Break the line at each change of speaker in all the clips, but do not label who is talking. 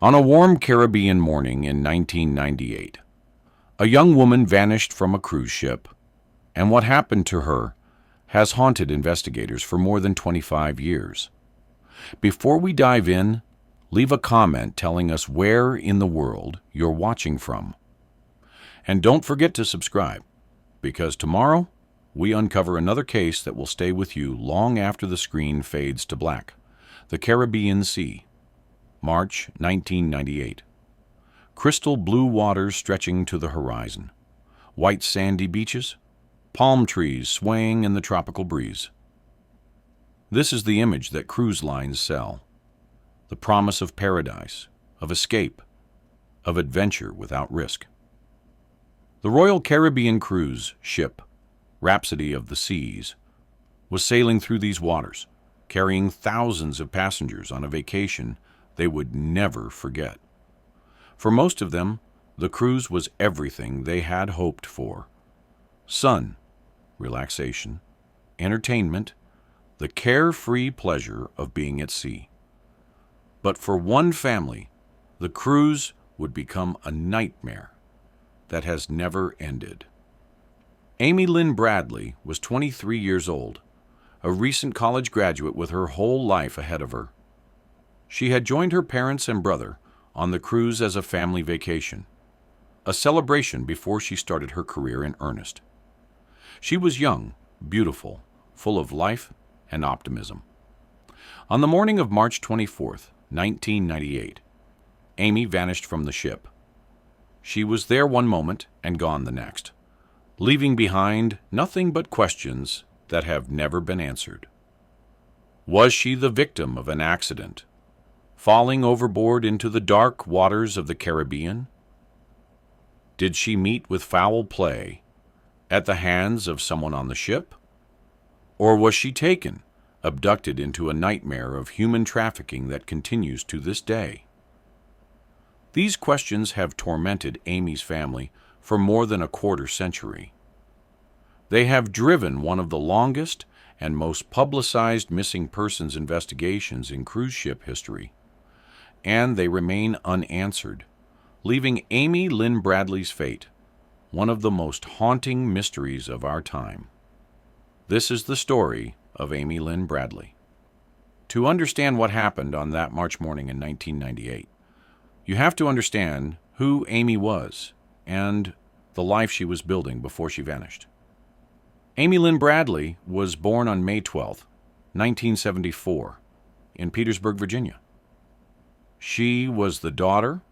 On a warm Caribbean morning in 1998, a young woman vanished from a cruise ship, and what happened to her has haunted investigators for more than 25 years. Before we dive in, leave a comment telling us where in the world you're watching from. And don't forget to subscribe, because tomorrow we uncover another case that will stay with you long after the screen fades to black. The Caribbean Sea, March 1998. Crystal blue waters stretching to the horizon. White sandy beaches, palm trees swaying in the tropical breeze. This is the image that cruise lines sell. The promise of paradise, of escape, of adventure without risk. The Royal Caribbean cruise ship, Rhapsody of the Seas, was sailing through these waters, carrying thousands of passengers on a vacation they would never forget. For most of them, the cruise was everything they had hoped for. Sun, relaxation, entertainment, the carefree pleasure of being at sea. But for one family, the cruise would become a nightmare that has never ended. Amy Lynn Bradley was 23 years old, a recent college graduate with her whole life ahead of her. She had joined her parents and brother on the cruise as a family vacation, a celebration before she started her career in earnest. She was young, beautiful, full of life and optimism. On the morning of March 24th, 1998, Amy vanished from the ship. She was there one moment and gone the next, leaving behind nothing but questions that have never been answered. Was she the victim of an accident, falling overboard into the dark waters of the Caribbean? Did she meet with foul play at the hands of someone on the ship? Or was she taken, abducted into a nightmare of human trafficking that continues to this day? These questions have tormented Amy's family for more than a quarter century. They have driven one of the longest and most publicized missing persons investigations in cruise ship history, and they remain unanswered, leaving Amy Lynn Bradley's fate one of the most haunting mysteries of our time. This is the story of Amy Lynn Bradley. To understand what happened on that March morning in 1998, you have to understand who Amy was and the life she was building before she vanished. Amy Lynn Bradley was born on May 12, 1974, in Petersburg, Virginia. She was the daughter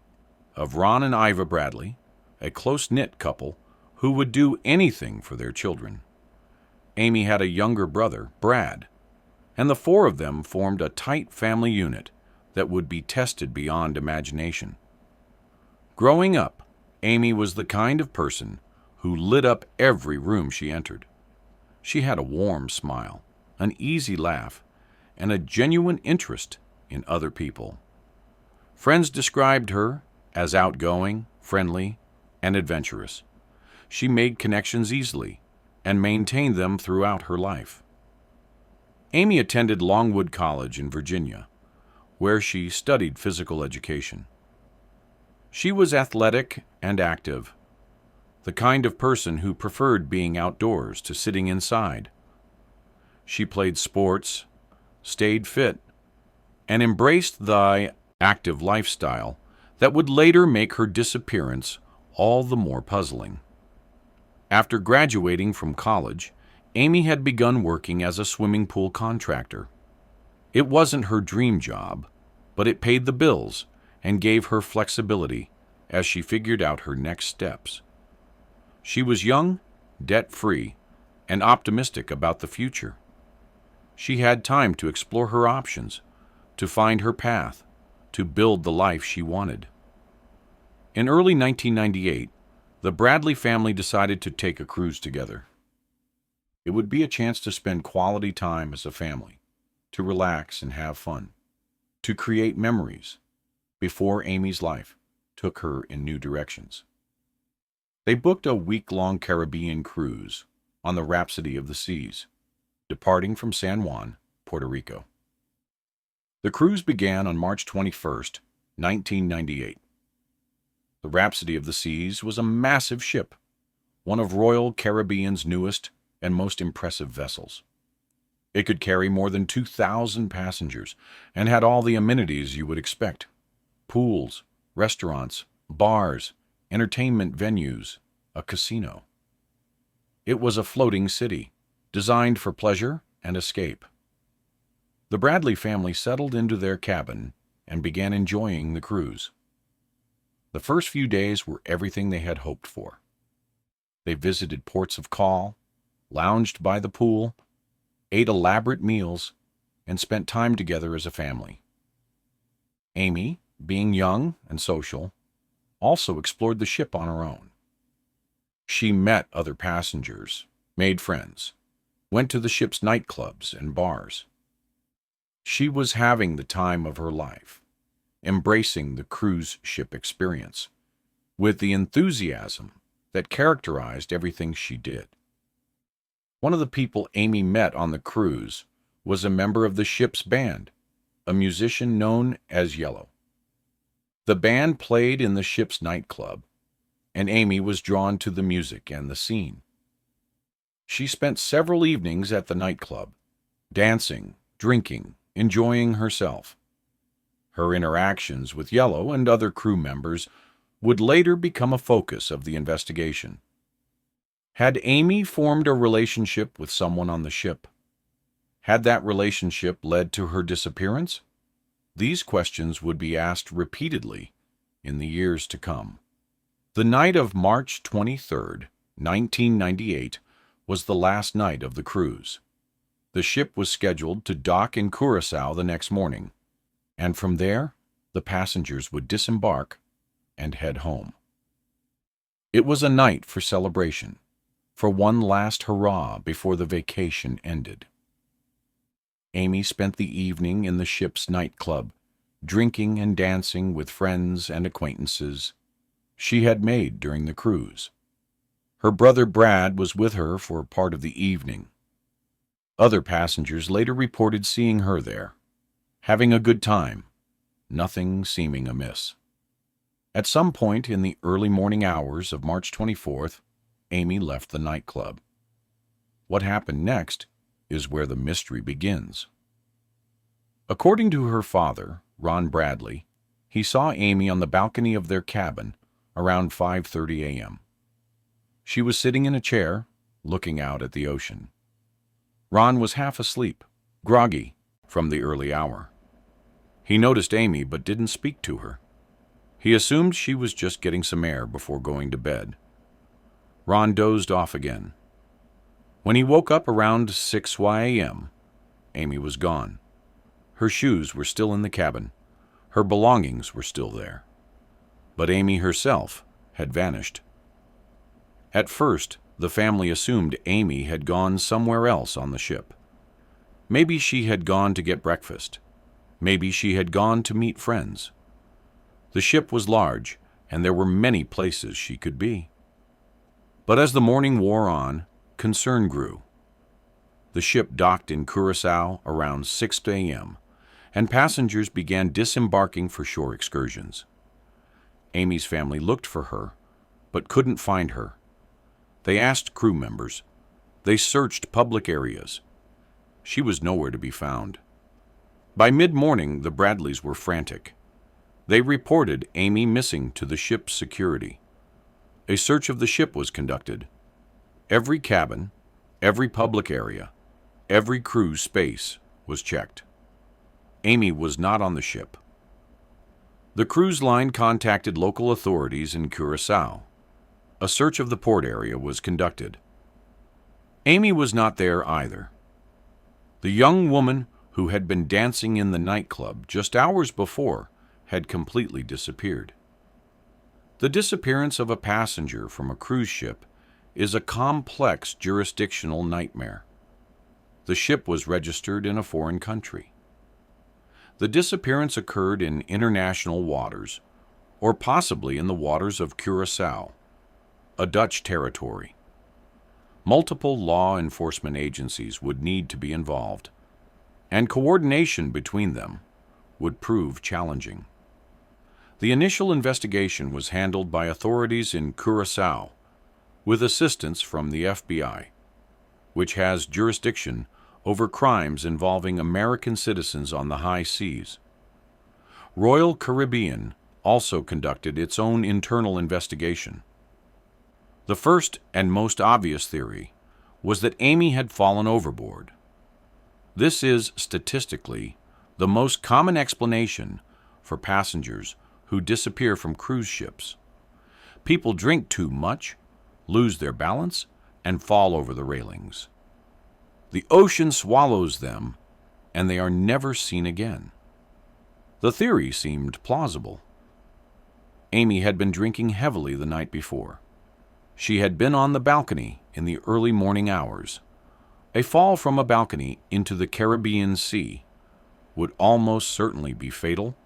of Ron and Iva Bradley, a close-knit couple who would do anything for their children. Amy had a younger brother, Brad, and the four of them formed a tight family unit that would be tested beyond imagination. Growing up, Amy was the kind of person who lit up every room she entered. She had a warm smile, an easy laugh, and a genuine interest in other people. Friends described her as outgoing, friendly, and adventurous. She made connections easily and maintained them throughout her life. Amy attended Longwood College in Virginia, where she studied physical education. She was athletic and active, the kind of person who preferred being outdoors to sitting inside. She played sports, stayed fit, and embraced the active lifestyle that would later make her disappearance all the more puzzling. After graduating from college, Amy had begun working as a swimming pool contractor. It wasn't her dream job, but it paid the bills and gave her flexibility as she figured out her next steps. She was young, debt-free, and optimistic about the future. She had time to explore her options, to find her path, to build the life she wanted. In early 1998, the Bradley family decided to take a cruise together. It would be a chance to spend quality time as a family, to relax and have fun, to create memories before Amy's life took her in new directions. They booked a week-long Caribbean cruise on the Rhapsody of the Seas, departing from San Juan, Puerto Rico. The cruise began on March 21st 1998. The Rhapsody of the Seas was a massive ship, one of Royal Caribbean's newest and most impressive vessels. It could carry more than 2,000 passengers and had all the amenities you would expect: pools, restaurants, bars, entertainment venues, a casino. It was a floating city, designed for pleasure and escape. The Bradley family settled into their cabin and began enjoying the cruise. The first few days were everything they had hoped for. They visited ports of call, lounged by the pool, ate elaborate meals, and spent time together as a family. Amy, being young and social, also explored the ship on her own. She met other passengers, made friends, went to the ship's nightclubs and bars. She was having the time of her life, embracing the cruise ship experience, with the enthusiasm that characterized everything she did. One of the people Amy met on the cruise was a member of the ship's band, a musician known as Yellow. The band played in the ship's nightclub, and Amy was drawn to the music and the scene. She spent several evenings at the nightclub, dancing, drinking, enjoying herself. Her interactions with Yellow and other crew members would later become a focus of the investigation. Had Amy formed a relationship with someone on the ship? Had that relationship led to her disappearance? These questions would be asked repeatedly in the years to come. The night of March 23, 1998, was the last night of the cruise. The ship was scheduled to dock in Curaçao the next morning, and from there, the passengers would disembark and head home. It was a night for celebration, for one last hurrah before the vacation ended. Amy spent the evening in the ship's nightclub, drinking and dancing with friends and acquaintances she had made during the cruise. Her brother Brad was with her for part of the evening. Other passengers later reported seeing her there, having a good time, nothing seeming amiss. At some point in the early morning hours of March 24th, Amy left the nightclub. What happened next is where the mystery begins. According to her father, Ron Bradley, he saw Amy on the balcony of their cabin around 5:30 a.m. She was sitting in a chair, looking out at the ocean. Ron was half asleep, groggy from the early hour. He noticed Amy but didn't speak to her. He assumed she was just getting some air before going to bed. Ron dozed off again. When he woke up around 6 a.m., Amy was gone. Her shoes were still in the cabin. Her belongings were still there. But Amy herself had vanished. At first, the family assumed Amy had gone somewhere else on the ship. Maybe she had gone to get breakfast. Maybe she had gone to meet friends. The ship was large, and there were many places she could be. But as the morning wore on, concern grew. The ship docked in Curaçao around 6 a.m., and passengers began disembarking for shore excursions. Amy's family looked for her, but couldn't find her. They asked crew members. They searched public areas. She was nowhere to be found. By mid-morning, the Bradleys were frantic. They reported Amy missing to the ship's security. A search of the ship was conducted. Every cabin, every public area, every crew space was checked. Amy was not on the ship. The cruise line contacted local authorities in Curaçao. A search of the port area was conducted. Amy was not there either. The young woman who had been dancing in the nightclub just hours before had completely disappeared. The disappearance of a passenger from a cruise ship is a complex jurisdictional nightmare. The ship was registered in a foreign country. The disappearance occurred in international waters, or possibly in the waters of Curaçao, a Dutch territory. Multiple law enforcement agencies would need to be involved, and coordination between them would prove challenging. The initial investigation was handled by authorities in Curaçao, with assistance from the FBI, which has jurisdiction over crimes involving American citizens on the high seas. Royal Caribbean also conducted its own internal investigation. The first and most obvious theory was that Amy had fallen overboard. This is, statistically, the most common explanation for passengers who disappear from cruise ships. People drink too much, lose their balance, and fall over the railings. The ocean swallows them, and they are never seen again. The theory seemed plausible. Amy had been drinking heavily the night before. She had been on the balcony in the early morning hours. A fall from a balcony into the Caribbean Sea would almost certainly be fatal,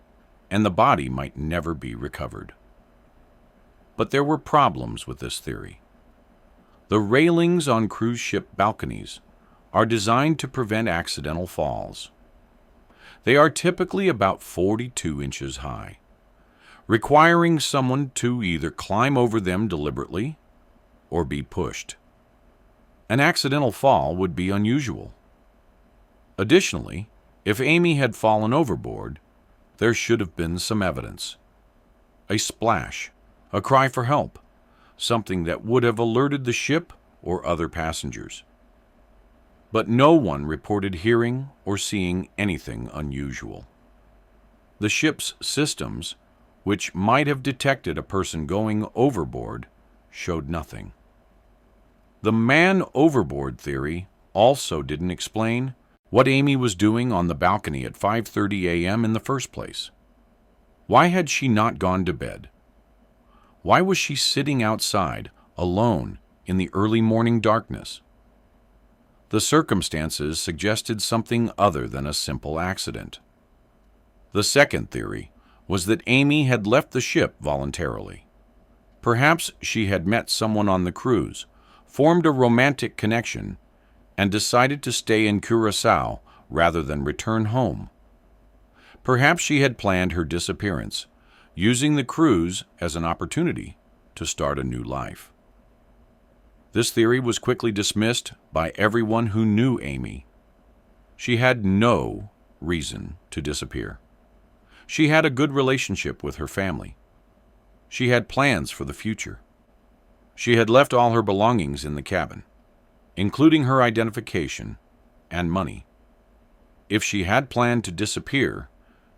and the body might never be recovered. But there were problems with this theory. The railings on cruise ship balconies are designed to prevent accidental falls. They are typically about 42 inches high, requiring someone to either climb over them deliberately or be pushed. An accidental fall would be unusual. Additionally, if Amy had fallen overboard, there should have been some evidence. A splash, a cry for help, something that would have alerted the ship or other passengers. But no one reported hearing or seeing anything unusual. The ship's systems, which might have detected a person going overboard, showed nothing. The man overboard theory also didn't explain what Amy was doing on the balcony at 5:30 a.m. in the first place. Why had she not gone to bed? Why was she sitting outside, alone, in the early morning darkness? The circumstances suggested something other than a simple accident. The second theory was that Amy had left the ship voluntarily. Perhaps she had met someone on the cruise, formed a romantic connection, and decided to stay in Curaçao rather than return home. Perhaps she had planned her disappearance, using the cruise as an opportunity to start a new life. This theory was quickly dismissed by everyone who knew Amy. She had no reason to disappear. She had a good relationship with her family. She had plans for the future. She had left all her belongings in the cabin, including her identification and money. If she had planned to disappear,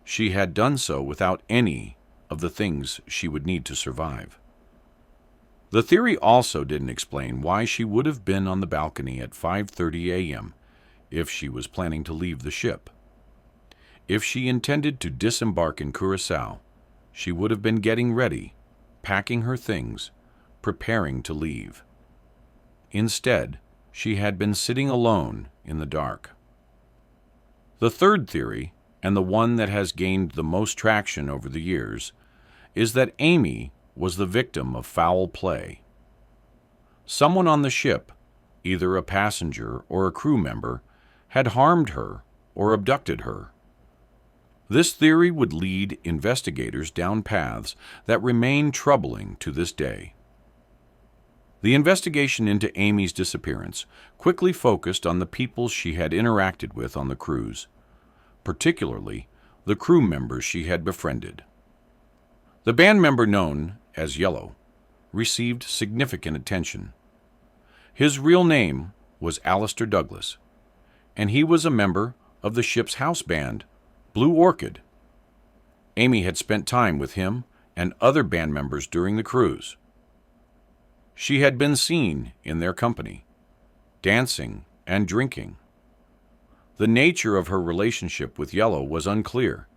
she had done so without any of the things she would need to survive. The theory also didn't explain why she would have been on the balcony at 5:30 a.m. if she was planning to leave the ship. If she intended to disembark in Curaçao, she would have been getting ready, packing her things, preparing to leave. Instead, she had been sitting alone in the dark. The third theory, and the one that has gained the most traction over the years, is that Amy was the victim of foul play. Someone on the ship, either a passenger or a crew member, had harmed her or abducted her. This theory would lead investigators down paths that remain troubling to this day. The investigation into Amy's disappearance quickly focused on the people she had interacted with on the cruise, particularly the crew members she had befriended. The band member known as Yellow received significant attention. His real name was Alistair Douglas, and he was a member of the ship's house band, Blue Orchid. Amy had spent time with him and other band members during the cruise. She had been seen in their company, dancing and drinking. The nature of her relationship with Yellow was unclear,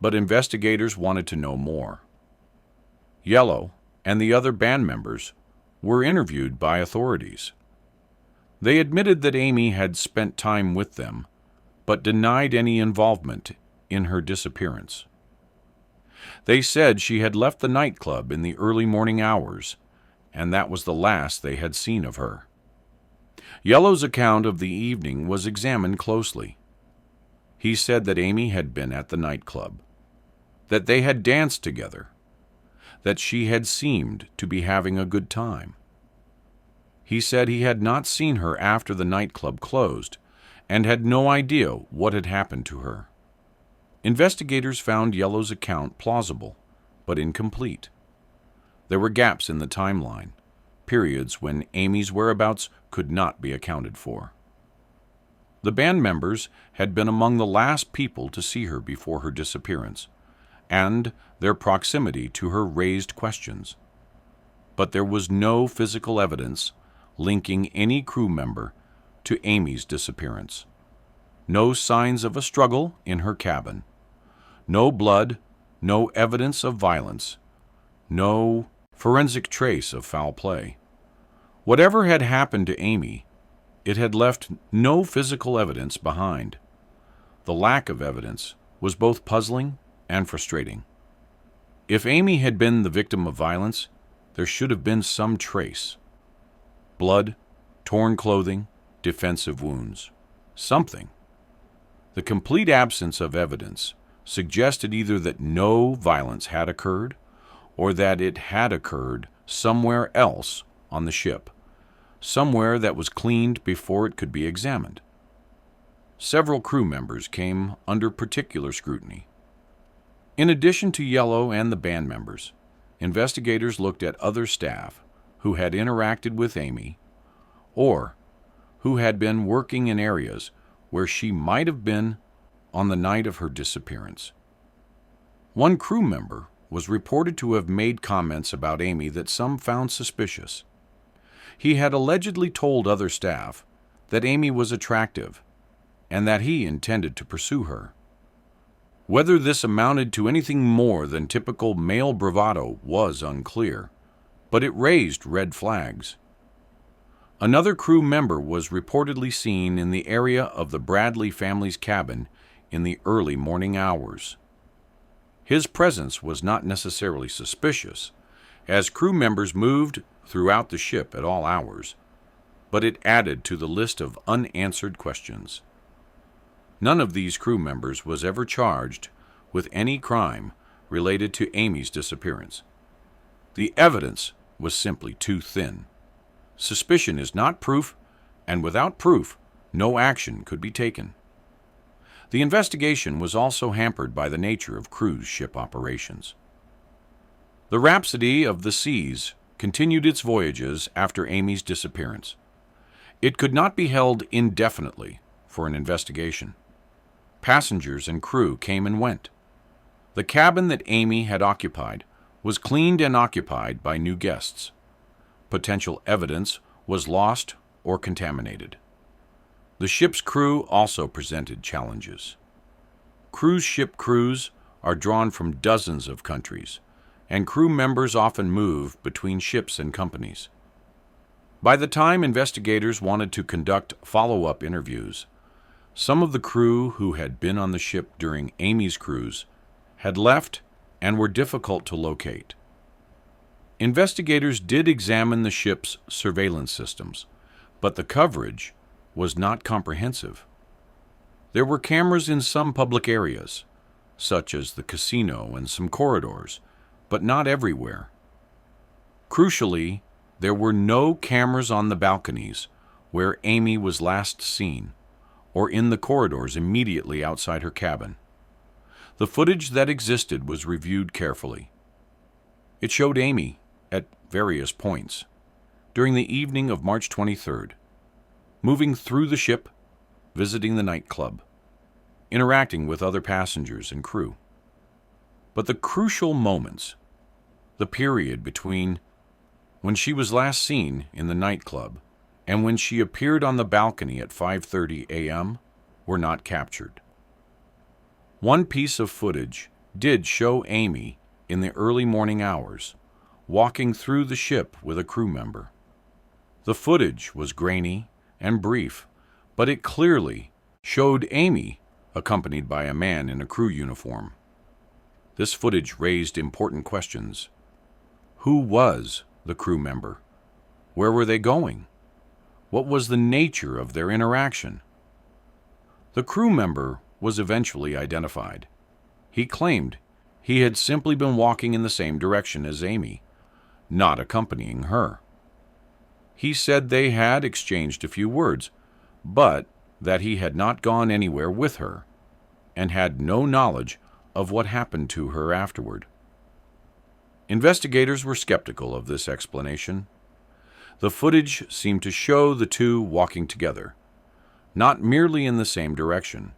but investigators wanted to know more. Yellow and the other band members were interviewed by authorities. They admitted that Amy had spent time with them, but denied any involvement in her disappearance. They said she had left the nightclub in the early morning hours, and that was the last they had seen of her. Yellow's account of the evening was examined closely. He said that Amy had been at the nightclub. that they had danced together, that she had seemed to be having a good time. He said he had not seen her after the nightclub closed and had no idea what had happened to her. Investigators found Yellow's account plausible, but incomplete. There were gaps in the timeline, periods when Amy's whereabouts could not be accounted for. The band members had been among the last people to see her before her disappearance, and their proximity to her raised questions. But there was no physical evidence linking any crew member to Amy's disappearance. No signs of a struggle in her cabin. No blood, no evidence of violence, no forensic trace of foul play. Whatever had happened to Amy, it had left no physical evidence behind. The lack of evidence was both puzzling and frustrating. If Amy had been the victim of violence, there should have been some trace. Blood, torn clothing, defensive wounds. Something. The complete absence of evidence suggested either that no violence had occurred or that it had occurred somewhere else on the ship, somewhere that was cleaned before it could be examined. Several crew members came under particular scrutiny. In addition to Yellow and the band members, investigators looked at other staff who had interacted with Amy or who had been working in areas where she might have been on the night of her disappearance. One crew member was reported to have made comments about Amy that some found suspicious. He had allegedly told other staff that Amy was attractive and that he intended to pursue her. Whether this amounted to anything more than typical male bravado was unclear, but it raised red flags. Another crew member was reportedly seen in the area of the Bradley family's cabin in the early morning hours. His presence was not necessarily suspicious, as crew members moved throughout the ship at all hours, but it added to the list of unanswered questions. None of these crew members was ever charged with any crime related to Amy's disappearance. The evidence was simply too thin. Suspicion is not proof, and without proof, no action could be taken. The investigation was also hampered by the nature of cruise ship operations. The Rhapsody of the Seas continued its voyages after Amy's disappearance. It could not be held indefinitely for an investigation. Passengers and crew came and went. The cabin that Amy had occupied was cleaned and occupied by new guests. Potential evidence was lost or contaminated. The ship's crew also presented challenges. Cruise ship crews are drawn from dozens of countries, and crew members often move between ships and companies. By the time investigators wanted to conduct follow-up interviews, some of the crew who had been on the ship during Amy's cruise had left and were difficult to locate. Investigators did examine the ship's surveillance systems, but the coverage was not comprehensive. There were cameras in some public areas, such as the casino and some corridors, but not everywhere. Crucially, there were no cameras on the balconies where Amy was last seen, or in the corridors immediately outside her cabin. The footage that existed was reviewed carefully. It showed Amy at various points during the evening of March 23rd, moving through the ship, visiting the nightclub, interacting with other passengers and crew. But the crucial moments, the period between when she was last seen in the nightclub and when she appeared on the balcony at 5:30 a.m., were not captured. One piece of footage did show Amy in the early morning hours, walking through the ship with a crew member. The footage was grainy and brief, but it clearly showed Amy accompanied by a man in a crew uniform. This footage raised important questions. Who was the crew member? Where were they going? What was the nature of their interaction? The crew member was eventually identified. He claimed He had simply been walking in the same direction as Amy, not accompanying her. He said they had exchanged a few words, but that he had not gone anywhere with her and had no knowledge of what happened to her afterward. Investigators were skeptical of this explanation. The footage seemed to show the two walking together, not merely in the same direction,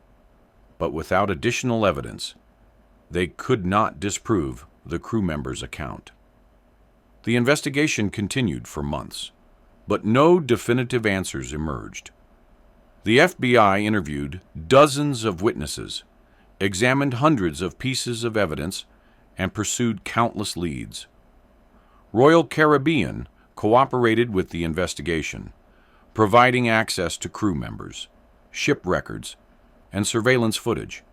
but without additional evidence. They could not disprove the crew member's account. The investigation continued for months, but no definitive answers emerged. The FBI interviewed dozens of witnesses, examined hundreds of pieces of evidence, and pursued countless leads. Royal Caribbean cooperated with the investigation, providing access to crew members, ship records, and surveillance footage.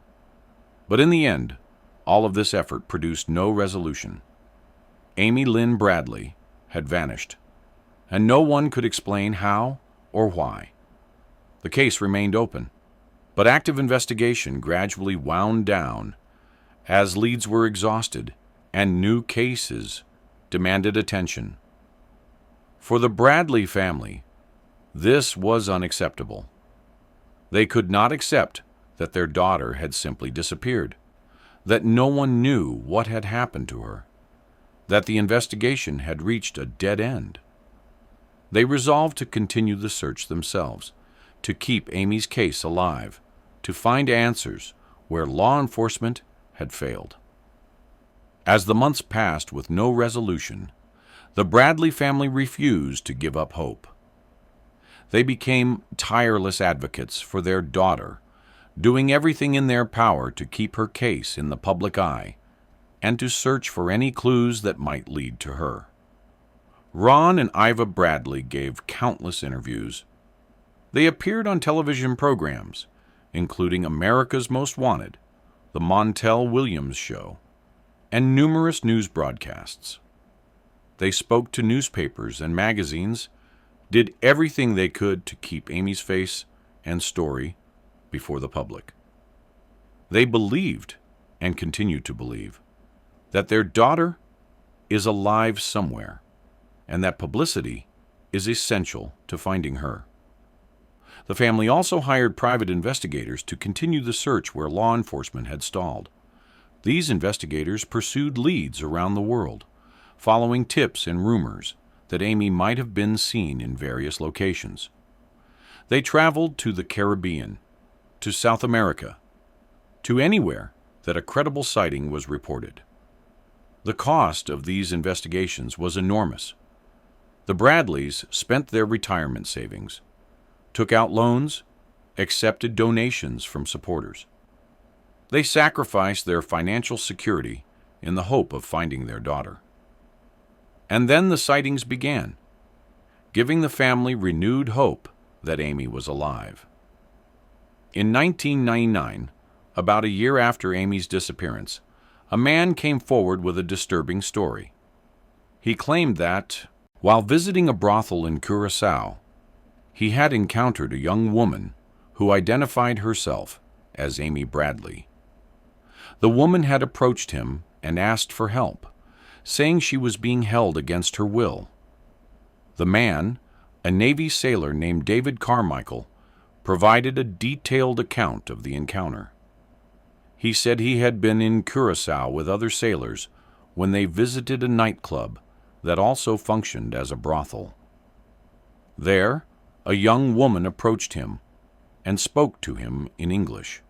But in the end, all of this effort produced no resolution. Amy Lynn Bradley had vanished, and no one could explain how or why. The case remained open, but active investigation gradually wound down as leads were exhausted and new cases demanded attention. For the Bradley family, this was unacceptable. They could not accept that their daughter had simply disappeared, that no one knew what had happened to her, that the investigation had reached a dead end. They resolved to continue the search themselves, to keep Amy's case alive, to find answers where law enforcement had failed. As the months passed with no resolution, the Bradley family refused to give up hope. They became tireless advocates for their daughter, doing everything in their power to keep her case in the public eye and to search for any clues that might lead to her. Ron and Iva Bradley gave countless interviews. They appeared on television programs, including America's Most Wanted, The Montel Williams Show, and numerous news broadcasts. They spoke to newspapers and magazines, did everything they could to keep Amy's face and story before the public. They believed, and continue to believe, that their daughter is alive somewhere, and that publicity is essential to finding her. The family also hired private investigators to continue the search where law enforcement had stalled. These investigators pursued leads around the world, following tips and rumors that Amy might have been seen in various locations. They traveled to the Caribbean, to South America, to anywhere that a credible sighting was reported. The cost of these investigations was enormous. The Bradleys spent their retirement savings, took out loans, accepted donations from supporters. They sacrificed their financial security in the hope of finding their daughter. And then the sightings began, giving the family renewed hope that Amy was alive. In 1999, about a year after Amy's disappearance, a man came forward with a disturbing story. He claimed that, while visiting a brothel in Curaçao, he had encountered a young woman who identified herself as Amy Bradley. The woman had approached him and asked for help, saying she was being held against her will. The man, a Navy sailor named David Carmichael, provided a detailed account of the encounter. He said he had been in Curaçao with other sailors when they visited a nightclub that also functioned as a brothel. There, a young woman approached him and spoke to him in English.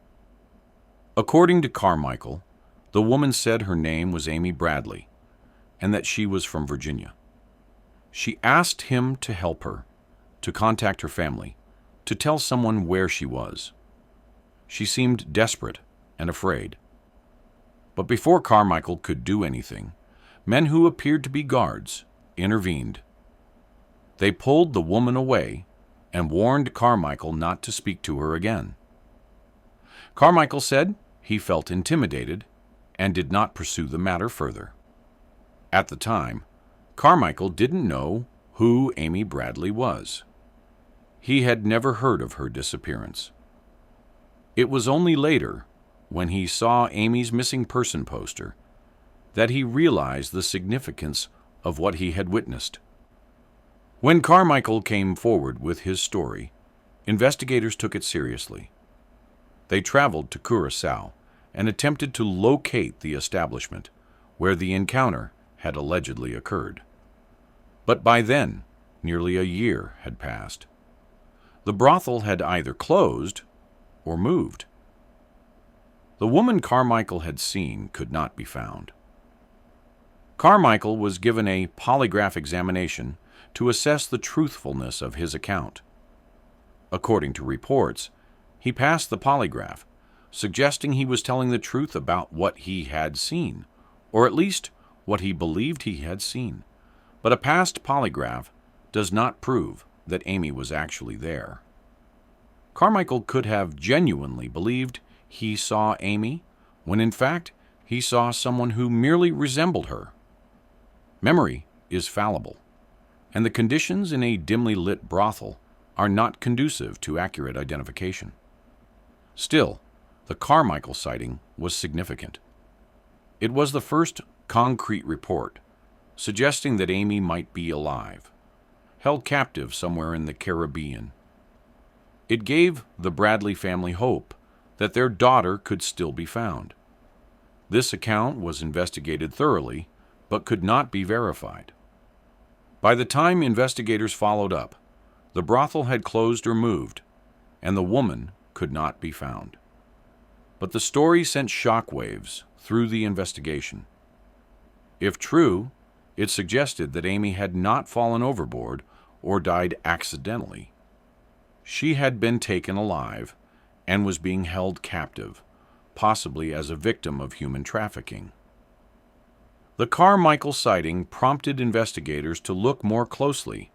According to Carmichael, the woman said her name was Amy Bradley and that she was from Virginia. She asked him to help her, to contact her family, to tell someone where she was. She seemed desperate and afraid. But before Carmichael could do anything, men who appeared to be guards intervened. They pulled the woman away and warned Carmichael not to speak to her again. Carmichael said he felt intimidated and did not pursue the matter further. At the time, Carmichael didn't know who Amy Bradley was. He had never heard of her disappearance. It was only later, when he saw Amy's missing person poster that he realized the significance of what he had witnessed. When Carmichael came forward with his story, investigators took it seriously. They traveled to Curacao and attempted to locate the establishment where the encounter had allegedly occurred. But by then, nearly a year had passed. The brothel had either closed or moved. The woman Carmichael had seen could not be found. Carmichael was given a polygraph examination to assess the truthfulness of his account. According to reports, he passed the polygraph, suggesting he was telling the truth about what he had seen, or at least what he believed he had seen. But a passed polygraph does not prove that Amy was actually there. Carmichael could have genuinely believed he saw Amy, when in fact he saw someone who merely resembled her. Memory is fallible, and the conditions in a dimly lit brothel are not conducive to accurate identification. Still, the Carmichael sighting was significant. It was the first concrete report suggesting that Amy might be alive, held captive somewhere in the Caribbean. It gave the Bradley family hope that their daughter could still be found. This account was investigated thoroughly, but could not be verified. By the time investigators followed up, the brothel had closed or moved, and the woman could not be found. But the story sent shockwaves through the investigation. If true, it suggested that Amy had not fallen overboard or died accidentally. She had been taken alive and was being held captive, possibly as a victim of human trafficking. The Carmichael sighting prompted investigators to look more closely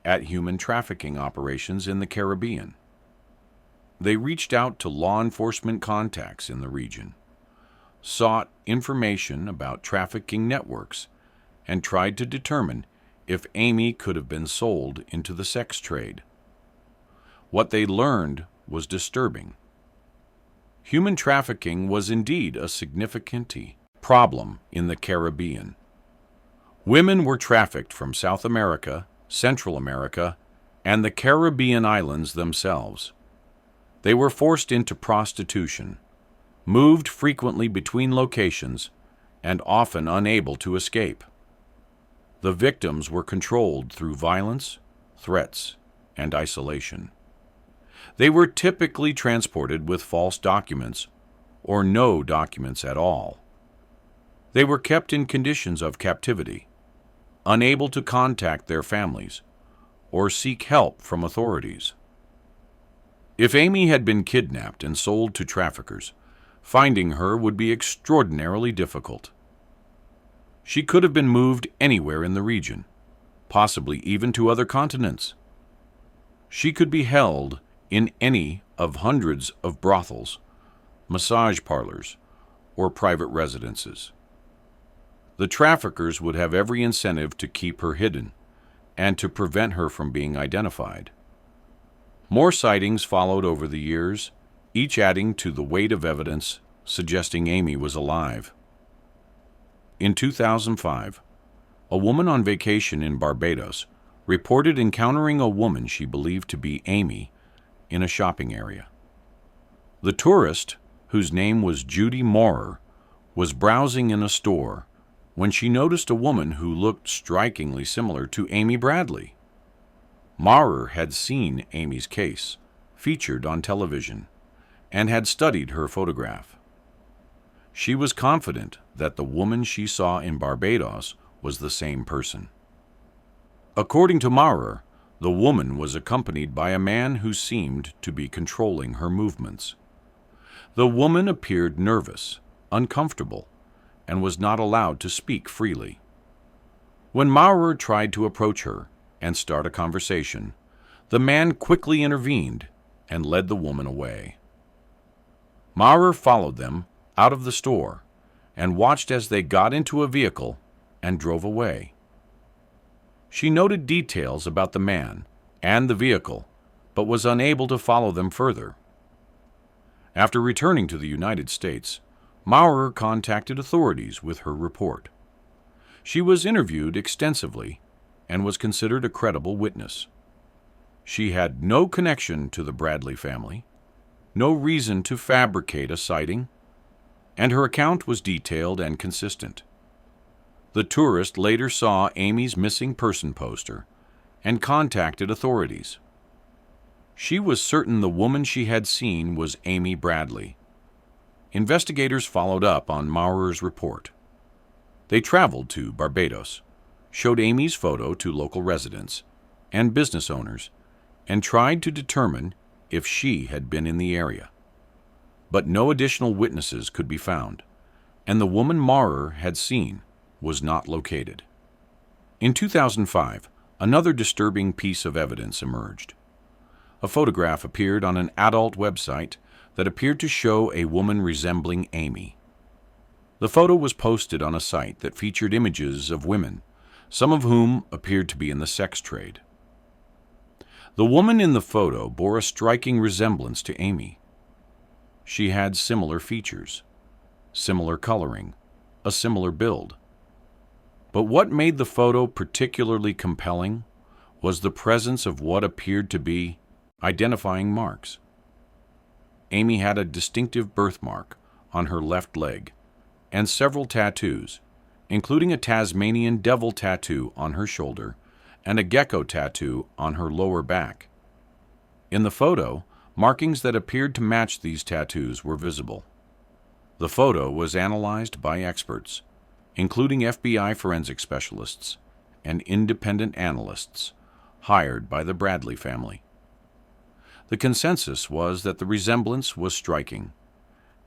at human trafficking operations in the Caribbean. They reached out to law enforcement contacts in the region, sought information about trafficking networks, and tried to determine if Amy could have been sold into the sex trade. What they learned was disturbing. Human trafficking was indeed a significant problem in the Caribbean. Women were trafficked from South America, Central America, and the Caribbean islands themselves. They were forced into prostitution, moved frequently between locations, and often unable to escape. The victims were controlled through violence, threats, and isolation. They were typically transported with false documents or no documents at all. They were kept in conditions of captivity, unable to contact their families or seek help from authorities. If Amy had been kidnapped and sold to traffickers, finding her would be extraordinarily difficult. She could have been moved anywhere in the region, possibly even to other continents. She could be held in any of hundreds of brothels, massage parlors, or private residences. The traffickers would have every incentive to keep her hidden and to prevent her from being identified. More sightings followed over the years, each adding to the weight of evidence suggesting Amy was alive. In 2005, a woman on vacation in Barbados reported encountering a woman she believed to be Amy in a shopping area. The tourist, whose name was Judy Maurer, was browsing in a store when she noticed a woman who looked strikingly similar to Amy Bradley. Maurer had seen Amy's case, featured on television, and had studied her photograph. She was confident that the woman she saw in Barbados was the same person. According to Maurer, the woman was accompanied by a man who seemed to be controlling her movements. The woman appeared nervous, uncomfortable, and was not allowed to speak freely. When Maurer tried to approach her and start a conversation, the man quickly intervened and led the woman away. Maurer followed them out of the store and watched as they got into a vehicle and drove away. She noted details about the man and the vehicle, but was unable to follow them further. After returning to the United States, Maurer contacted authorities with her report. She was interviewed extensively and was considered a credible witness. She had no connection to the Bradley family, no reason to fabricate a sighting, and her account was detailed and consistent. The tourist later saw Amy's missing person poster and contacted authorities. She was certain the woman she had seen was Amy Bradley. Investigators followed up on Maurer's report. They traveled to Barbados, showed Amy's photo to local residents and business owners, and tried to determine if she had been in the area. But no additional witnesses could be found, and the woman Maurer had seen was not located. In 2005, another disturbing piece of evidence emerged. A photograph appeared on an adult website that appeared to show a woman resembling Amy. The photo was posted on a site that featured images of women, some of whom appeared to be in the sex trade. The woman in the photo bore a striking resemblance to Amy. She had similar features, similar coloring, a similar build. But what made the photo particularly compelling was the presence of what appeared to be identifying marks. Amy had a distinctive birthmark on her left leg and several tattoos, including a Tasmanian devil tattoo on her shoulder and a gecko tattoo on her lower back. In the photo, markings that appeared to match these tattoos were visible. The photo was analyzed by experts, including FBI forensic specialists and independent analysts hired by the Bradley family. The consensus was that the resemblance was striking,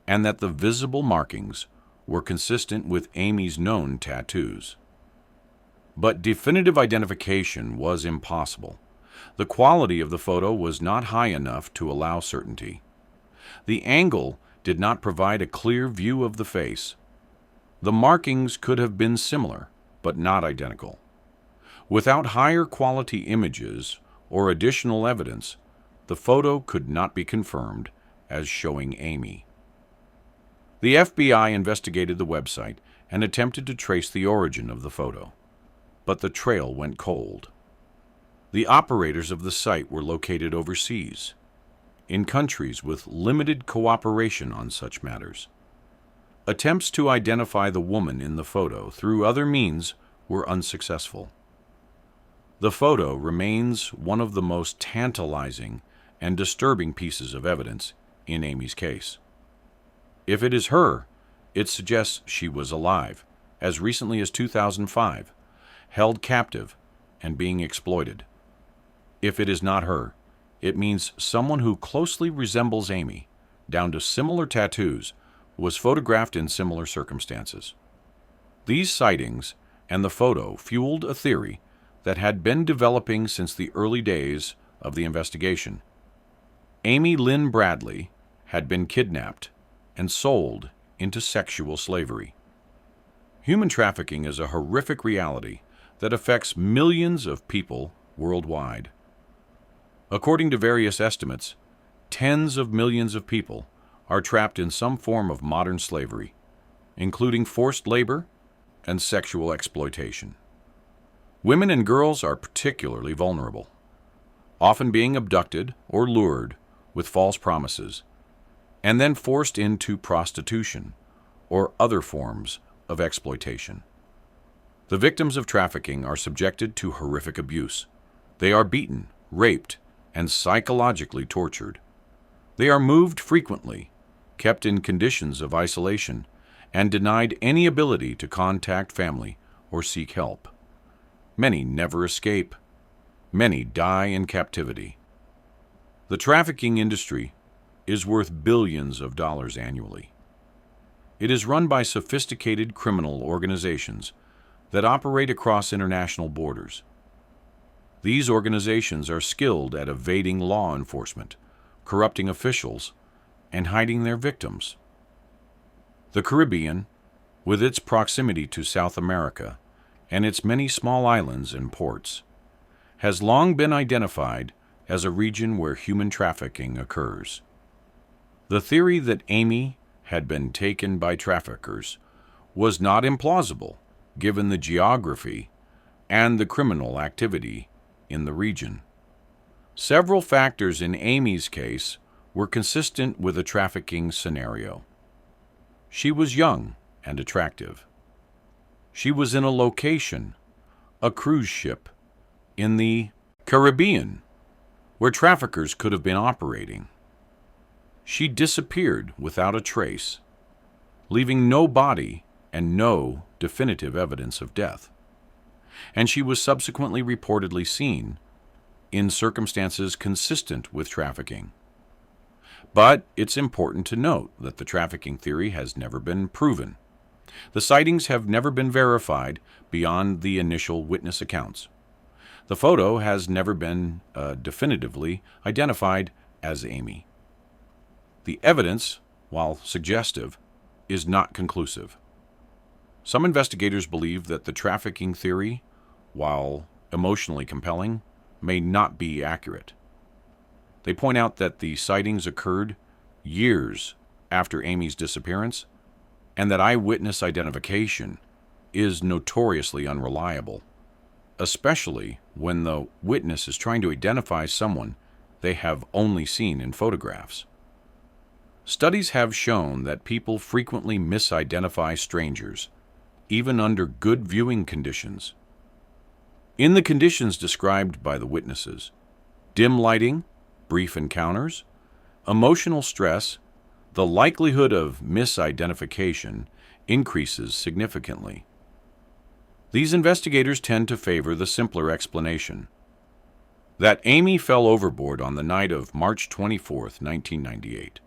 and that the visible markings were consistent with Amy's known tattoos. But definitive identification was impossible. The quality of the photo was not high enough to allow certainty. The angle did not provide a clear view of the face. The markings could have been similar, but not identical. Without higher quality images or additional evidence, the photo could not be confirmed as showing Amy. The FBI investigated the website and attempted to trace the origin of the photo, but the trail went cold. The operators of the site were located overseas, in countries with limited cooperation on such matters. Attempts to identify the woman in the photo through other means were unsuccessful. The photo remains one of the most tantalizing and disturbing pieces of evidence in Amy's case. If it is her, it suggests she was alive, as recently as 2005, held captive and being exploited. If it is not her, it means someone who closely resembles Amy, down to similar tattoos, was photographed in similar circumstances. These sightings and the photo fueled a theory that had been developing since the early days of the investigation. Amy Lynn Bradley had been kidnapped and sold into sexual slavery. Human trafficking is a horrific reality that affects millions of people worldwide. According to various estimates, tens of millions of people are trapped in some form of modern slavery, including forced labor and sexual exploitation. Women and girls are particularly vulnerable, often being abducted or lured with false promises, and then forced into prostitution or other forms of exploitation. The victims of trafficking are subjected to horrific abuse. They are beaten, raped, and psychologically tortured. They are moved frequently, kept in conditions of isolation, and denied any ability to contact family or seek help. Many never escape. Many die in captivity. The trafficking industry is worth billions of dollars annually. It is run by sophisticated criminal organizations that operate across international borders. These organizations are skilled at evading law enforcement, corrupting officials, and hiding their victims. The Caribbean, with its proximity to South America and its many small islands and ports, has long been identified as a region where human trafficking occurs. The theory that Amy had been taken by traffickers was not implausible, given the geography and the criminal activity in the region. Several factors in Amy's case were consistent with a trafficking scenario. She was young and attractive. She was in a location, a cruise ship, in the Caribbean, where traffickers could have been operating. She disappeared without a trace, leaving no body and no definitive evidence of death. And she was subsequently reportedly seen in circumstances consistent with trafficking. But it's important to note that the trafficking theory has never been proven. The sightings have never been verified beyond the initial witness accounts. The photo has never been definitively identified as Amy. The evidence, while suggestive, is not conclusive. Some investigators believe that the trafficking theory, while emotionally compelling, may not be accurate. They point out that the sightings occurred years after Amy's disappearance, and that eyewitness identification is notoriously unreliable, especially when the witness is trying to identify someone they have only seen in photographs. Studies have shown that people frequently misidentify strangers, even under good viewing conditions. In the conditions described by the witnesses, dim lighting, brief encounters, emotional stress, the likelihood of misidentification increases significantly. These investigators tend to favor the simpler explanation that Amy fell overboard on the night of March 24, 1998,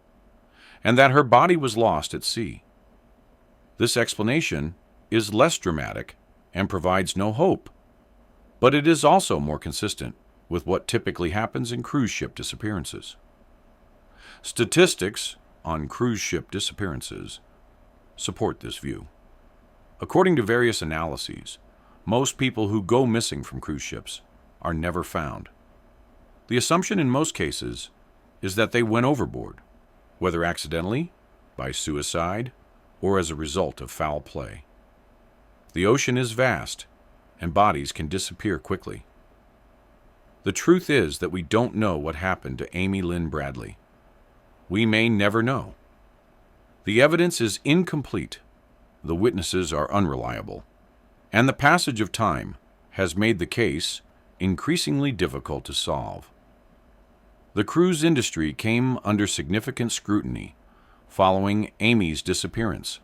and that her body was lost at sea. This explanation is less dramatic and provides no hope, but it is also more consistent with what typically happens in cruise ship disappearances. Statistics on cruise ship disappearances support this view. According to various analyses, most people who go missing from cruise ships are never found. The assumption in most cases is that they went overboard, whether accidentally, by suicide, or as a result of foul play. The ocean is vast, and bodies can disappear quickly. The truth is that we don't know what happened to Amy Lynn Bradley. We may never know. The evidence is incomplete, the witnesses are unreliable, and the passage of time has made the case increasingly difficult to solve. The cruise industry came under significant scrutiny following Amy's disappearance.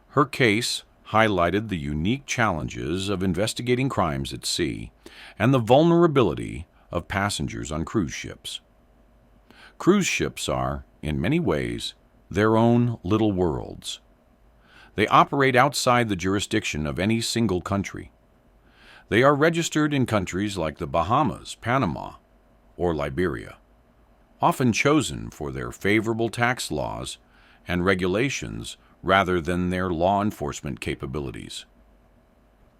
Her case highlighted the unique challenges of investigating crimes at sea and the vulnerability of passengers on cruise ships. Cruise ships are, in many ways, their own little worlds. They operate outside the jurisdiction of any single country. They are registered in countries like the Bahamas, Panama, or Liberia, often chosen for their favorable tax laws and regulations rather than their law enforcement capabilities.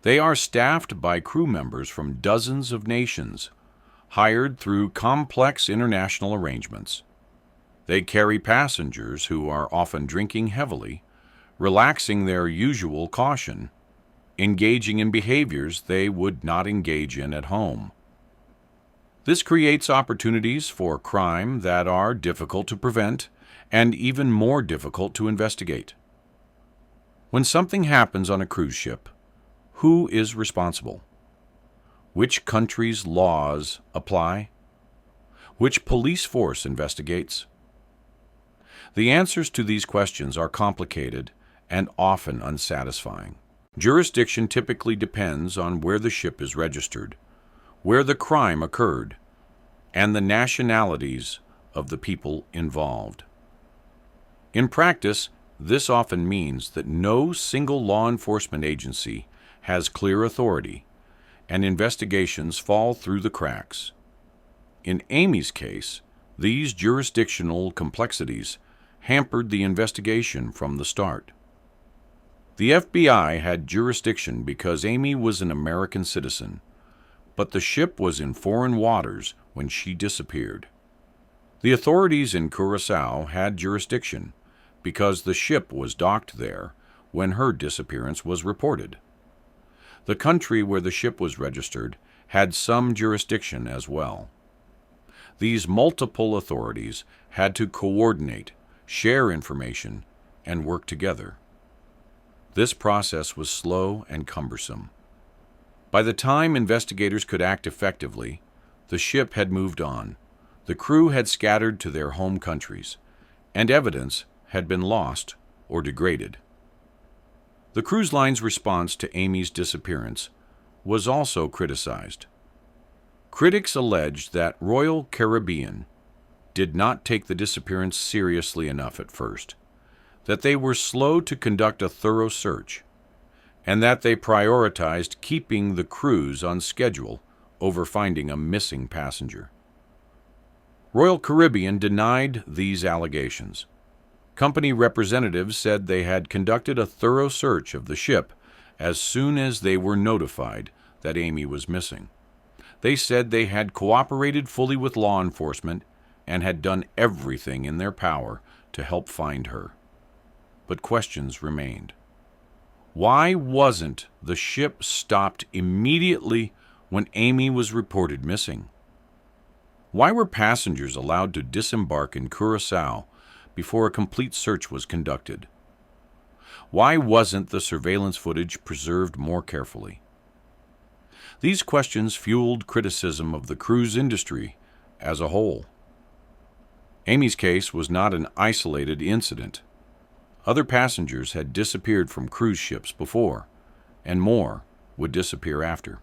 They are staffed by crew members from dozens of nations, hired through complex international arrangements. They carry passengers who are often drinking heavily, relaxing their usual caution, engaging in behaviors they would not engage in at home. This creates opportunities for crime that are difficult to prevent and even more difficult to investigate. When something happens on a cruise ship, who is responsible? Which country's laws apply? Which police force investigates? The answers to these questions are complicated and often unsatisfying. Jurisdiction typically depends on where the ship is registered, where the crime occurred, and the nationalities of the people involved. In practice, this often means that no single law enforcement agency has clear authority, and investigations fall through the cracks. In Amy's case, these jurisdictional complexities hampered the investigation from the start. The FBI had jurisdiction because Amy was an American citizen, but the ship was in foreign waters when she disappeared. The authorities in Curaçao had jurisdiction because the ship was docked there when her disappearance was reported. The country where the ship was registered had some jurisdiction as well. These multiple authorities had to coordinate, share information, and work together. This process was slow and cumbersome. By the time investigators could act effectively, the ship had moved on, the crew had scattered to their home countries, and evidence had been lost or degraded. The cruise line's response to Amy's disappearance was also criticized. Critics alleged that Royal Caribbean did not take the disappearance seriously enough at first, that they were slow to conduct a thorough search, and that they prioritized keeping the cruise on schedule over finding a missing passenger. Royal Caribbean denied these allegations. Company representatives said they had conducted a thorough search of the ship as soon as they were notified that Amy was missing. They said they had cooperated fully with law enforcement and had done everything in their power to help find her. But questions remained. Why wasn't the ship stopped immediately when Amy was reported missing? Why were passengers allowed to disembark in Curaçao before a complete search was conducted? Why wasn't the surveillance footage preserved more carefully? These questions fueled criticism of the cruise industry as a whole. Amy's case was not an isolated incident. Other passengers had disappeared from cruise ships before, and more would disappear after.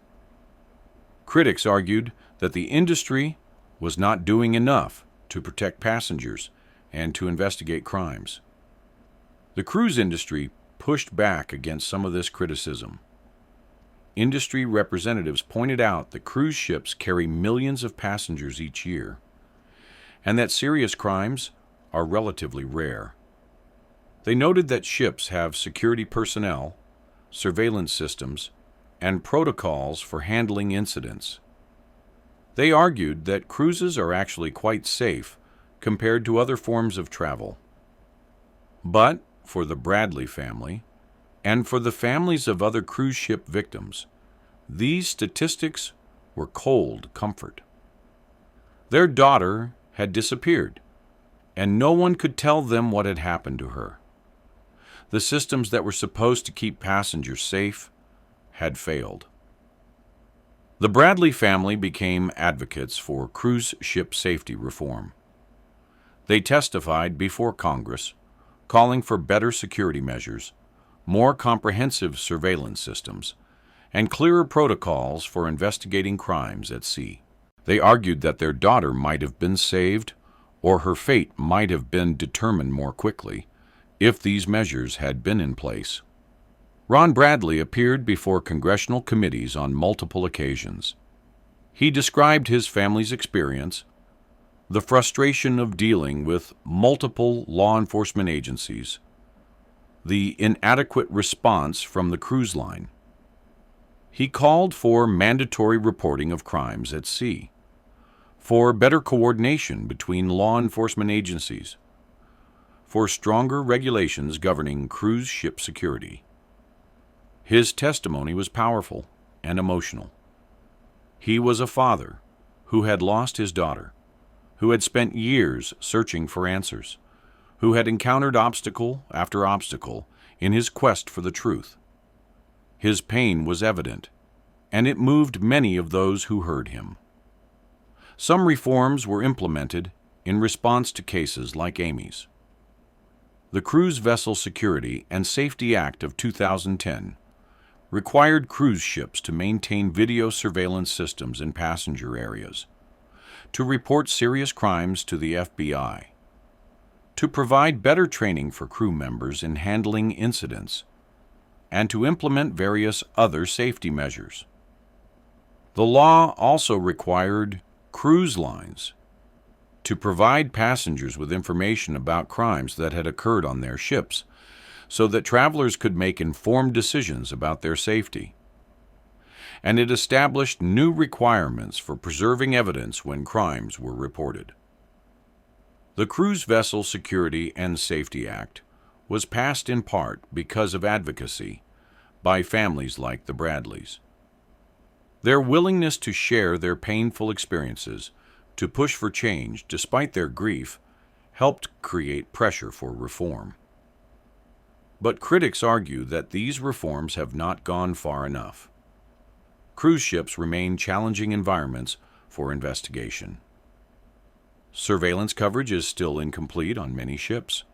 Critics argued that the industry was not doing enough to protect passengers and to investigate crimes. The cruise industry pushed back against some of this criticism. Industry representatives pointed out that cruise ships carry millions of passengers each year, and that serious crimes are relatively rare. They noted that ships have security personnel, surveillance systems, and protocols for handling incidents. They argued that cruises are actually quite safe compared to other forms of travel. But for the Bradley family, and for the families of other cruise ship victims, these statistics were cold comfort. Their daughter had disappeared, and no one could tell them what had happened to her. The systems that were supposed to keep passengers safe had failed. The Bradley family became advocates for cruise ship safety reform. They testified before Congress, calling for better security measures, more comprehensive surveillance systems, and clearer protocols for investigating crimes at sea. They argued that their daughter might have been saved, or her fate might have been determined more quickly, if these measures had been in place. Ron Bradley appeared before congressional committees on multiple occasions. He described his family's experience, the frustration of dealing with multiple law enforcement agencies, the inadequate response from the cruise line. He called for mandatory reporting of crimes at sea, for better coordination between law enforcement agencies, for stronger regulations governing cruise ship security. His testimony was powerful and emotional. He was a father who had lost his daughter, who had spent years searching for answers, who had encountered obstacle after obstacle in his quest for the truth. His pain was evident, and it moved many of those who heard him. Some reforms were implemented in response to cases like Amy's. The Cruise Vessel Security and Safety Act of 2010 required cruise ships to maintain video surveillance systems in passenger areas, to report serious crimes to the FBI, to provide better training for crew members in handling incidents, and to implement various other safety measures. The law also required cruise lines to provide passengers with information about crimes that had occurred on their ships, so that travelers could make informed decisions about their safety. And it established new requirements for preserving evidence when crimes were reported. The Cruise Vessel Security and Safety Act was passed in part because of advocacy by families like the Bradleys. Their willingness to share their painful experiences, to push for change despite their grief, helped create pressure for reform. But critics argue that these reforms have not gone far enough. Cruise ships remain challenging environments for investigation. Surveillance coverage is still incomplete on many ships.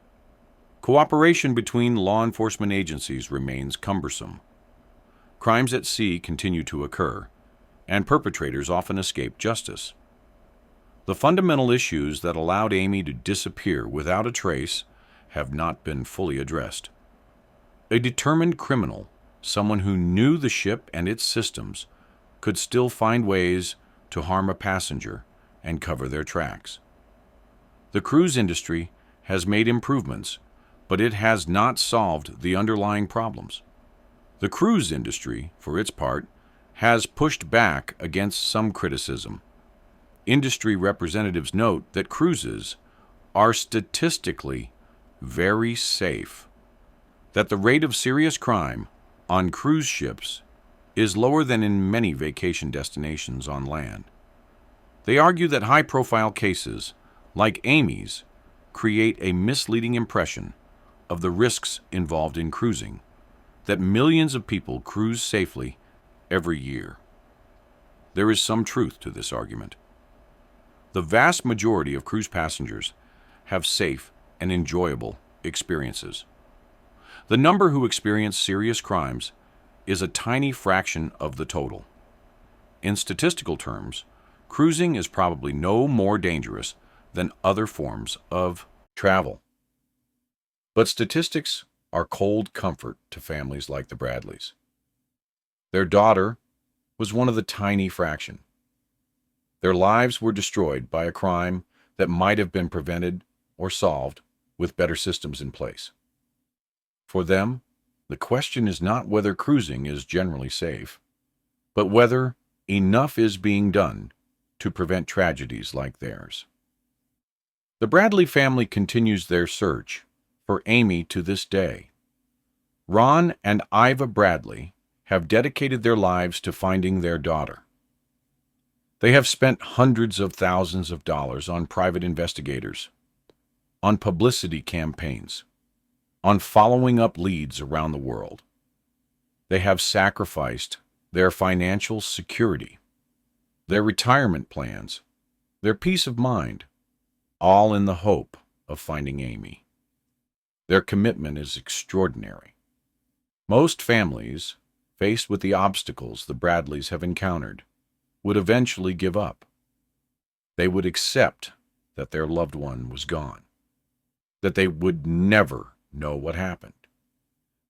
Cooperation between law enforcement agencies remains cumbersome. Crimes at sea continue to occur, and perpetrators often escape justice. The fundamental issues that allowed Amy to disappear without a trace have not been fully addressed. A determined criminal, someone who knew the ship and its systems, could still find ways to harm a passenger and cover their tracks. The cruise industry has made improvements, but it has not solved the underlying problems. The cruise industry, for its part, has pushed back against some criticism. Industry representatives note that cruises are statistically very safe, that the rate of serious crime on cruise ships is lower than in many vacation destinations on land. They argue that high-profile cases, like Amy's, create a misleading impression of the risks involved in cruising, that millions of people cruise safely every year. There is some truth to this argument. The vast majority of cruise passengers have safe and enjoyable experiences. The number who experience serious crimes is a tiny fraction of the total. In statistical terms, cruising is probably no more dangerous than other forms of travel. But statistics are cold comfort to families like the Bradleys. Their daughter was one of the tiny fraction. Their lives were destroyed by a crime that might have been prevented or solved with better systems in place. For them, the question is not whether cruising is generally safe, but whether enough is being done to prevent tragedies like theirs. The Bradley family continues their search for Amy to this day. Ron and Iva Bradley have dedicated their lives to finding their daughter. They have spent hundreds of thousands of dollars on private investigators, on publicity campaigns, on following up leads around the world. They have sacrificed their financial security, their retirement plans, their peace of mind, all in the hope of finding Amy. Their commitment is extraordinary. Most families, faced with the obstacles the Bradleys have encountered, would eventually give up. They would accept that their loved one was gone, that they would never know what happened,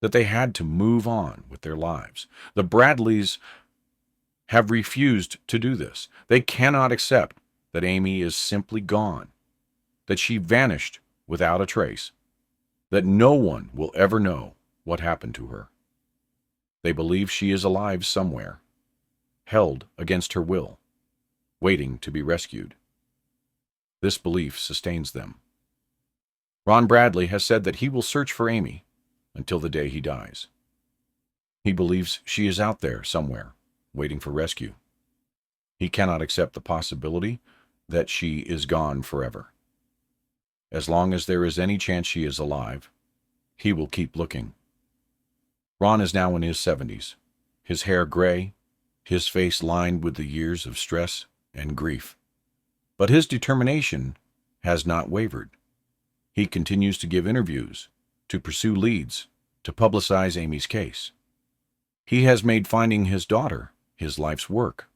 that they had to move on with their lives. The Bradleys have refused to do this. They cannot accept that Amy is simply gone, that she vanished without a trace, that no one will ever know what happened to her. They believe she is alive somewhere, held against her will, waiting to be rescued. This belief sustains them. Ron Bradley has said that he will search for Amy until the day he dies. He believes she is out there somewhere, waiting for rescue. He cannot accept the possibility that she is gone forever. As long as there is any chance she is alive, he will keep looking. Ron is now in his 70s, his hair gray, his face lined with the years of stress and grief. But his determination has not wavered. He continues to give interviews, to pursue leads, to publicize Amy's case. He has made finding his daughter his life's work.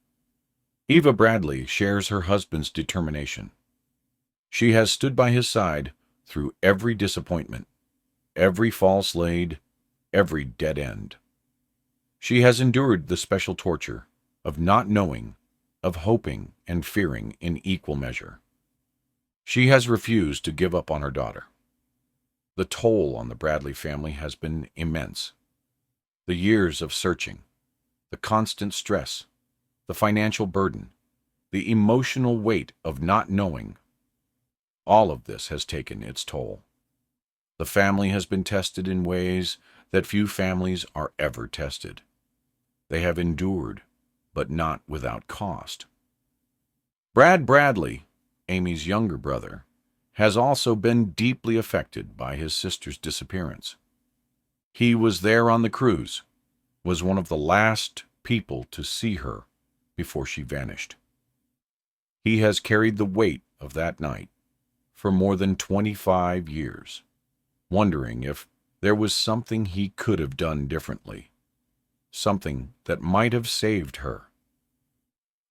Eva Bradley shares her husband's determination. She has stood by his side through every disappointment, every false lead, every dead end. She has endured the special torture of not knowing, of hoping and fearing in equal measure. She has refused to give up on her daughter. The toll on the Bradley family has been immense. The years of searching, the constant stress, the financial burden, the emotional weight of not knowing, all of this has taken its toll. The family has been tested in ways that few families are ever tested. They have endured, but not without cost. Brad Bradley, Amy's younger brother, has also been deeply affected by his sister's disappearance. He was there on the cruise, was one of the last people to see her before she vanished. He has carried the weight of that night for more than 25 years, wondering if there was something he could have done differently, something that might have saved her.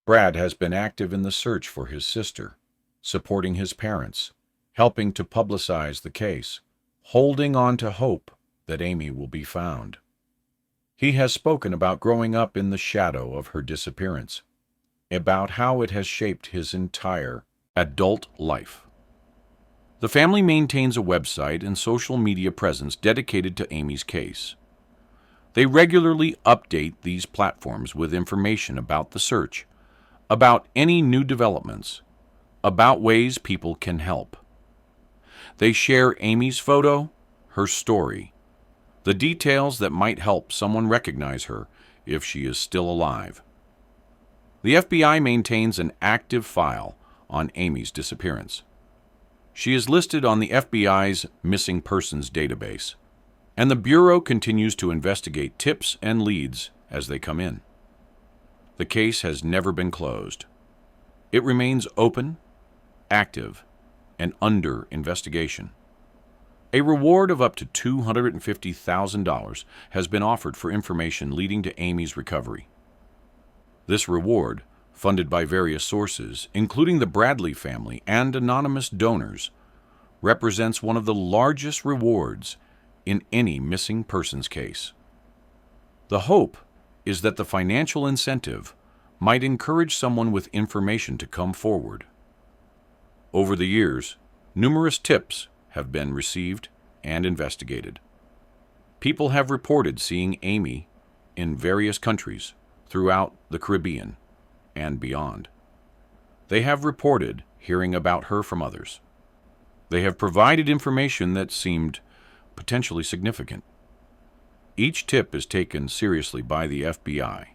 Brad has been active in the search for his sister, supporting his parents, helping to publicize the case, holding on to hope that Amy will be found. He has spoken about growing up in the shadow of her disappearance, about how it has shaped his entire adult life. The family maintains a website and social media presence dedicated to Amy's case. They regularly update these platforms with information about the search, about any new developments, about ways people can help. They share Amy's photo, her story, the details that might help someone recognize her if she is still alive. The FBI maintains an active file on Amy's disappearance. She is listed on the FBI's missing persons database, and the Bureau continues to investigate tips and leads as they come in. The case has never been closed. It remains open, active, and under investigation. A reward of up to $250,000 has been offered for information leading to Amy's recovery. This reward, funded by various sources, including the Bradley family and anonymous donors, represents one of the largest rewards in any missing persons case. The hope is that the financial incentive might encourage someone with information to come forward. Over the years, numerous tips have been received and investigated. People have reported seeing Amy in various countries throughout the Caribbean and beyond. They have reported hearing about her from others. They have provided information that seemed potentially significant. Each tip is taken seriously by the FBI.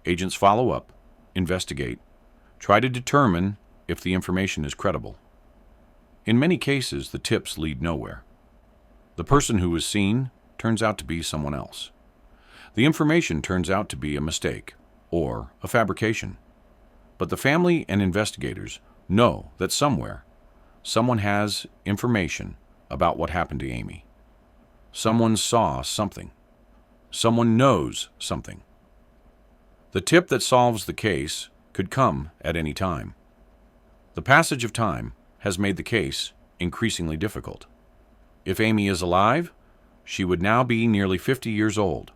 Agents follow up, investigate, try to determine if the information is credible. In many cases, the tips lead nowhere. The person who is seen turns out to be someone else. The information turns out to be a mistake or a fabrication. But the family and investigators know that somewhere, someone has information about what happened to Amy. Someone saw something. Someone knows something. The tip that solves the case could come at any time. The passage of time has made the case increasingly difficult. If Amy is alive, she would now be nearly 50 years old.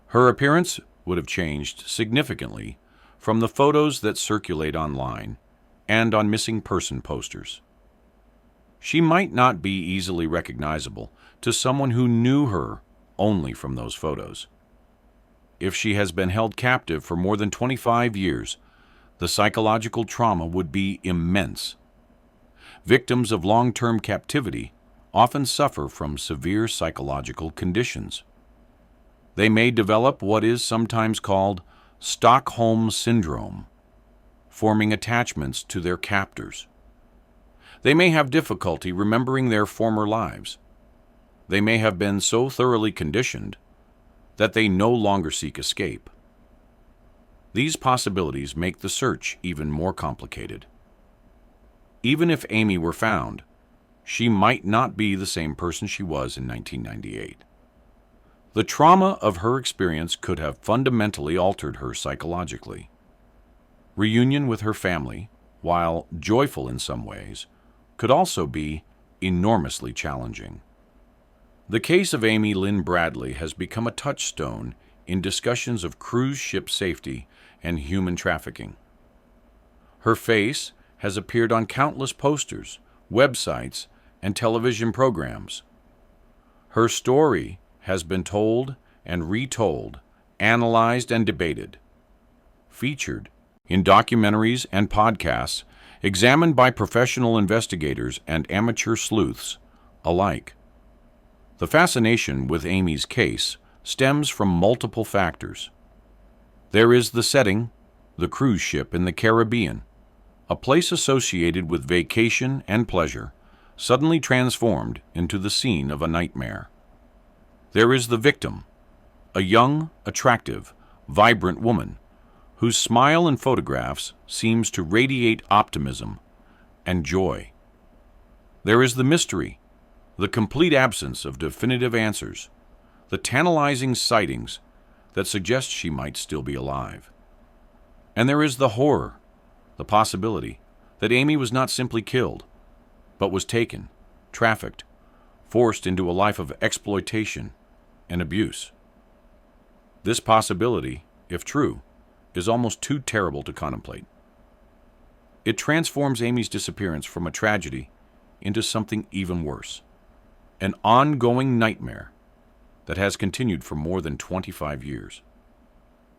Her appearance would have changed significantly from the photos that circulate online and on missing person posters. She might not be easily recognizable to someone who knew her only from those photos. If she has been held captive for more than 25 years, the psychological trauma would be immense. Victims of long-term captivity often suffer from severe psychological conditions. They may develop what is sometimes called Stockholm Syndrome, forming attachments to their captors. They may have difficulty remembering their former lives. They may have been so thoroughly conditioned that they no longer seek escape. These possibilities make the search even more complicated. Even if Amy were found, she might not be the same person she was in 1998. The trauma of her experience could have fundamentally altered her psychologically. Reunion with her family, while joyful in some ways, could also be enormously challenging. The case of Amy Lynn Bradley has become a touchstone in discussions of cruise ship safety and human trafficking. Her face has appeared on countless posters, websites, and television programs. Her story has been told and retold, analyzed and debated, featured in documentaries and podcasts, examined by professional investigators and amateur sleuths alike. The fascination with Amy's case stems from multiple factors. There is the setting, the cruise ship in the Caribbean, a place associated with vacation and pleasure, suddenly transformed into the scene of a nightmare. There is the victim, a young, attractive, vibrant woman whose smile in photographs seems to radiate optimism and joy. There is the mystery, the complete absence of definitive answers, the tantalizing sightings that suggest she might still be alive. And there is the horror, the possibility that Amy was not simply killed, but was taken, trafficked, forced into a life of exploitation and abuse. This possibility, if true, is almost too terrible to contemplate. It transforms Amy's disappearance from a tragedy into something even worse, an ongoing nightmare that has continued for more than 25 years.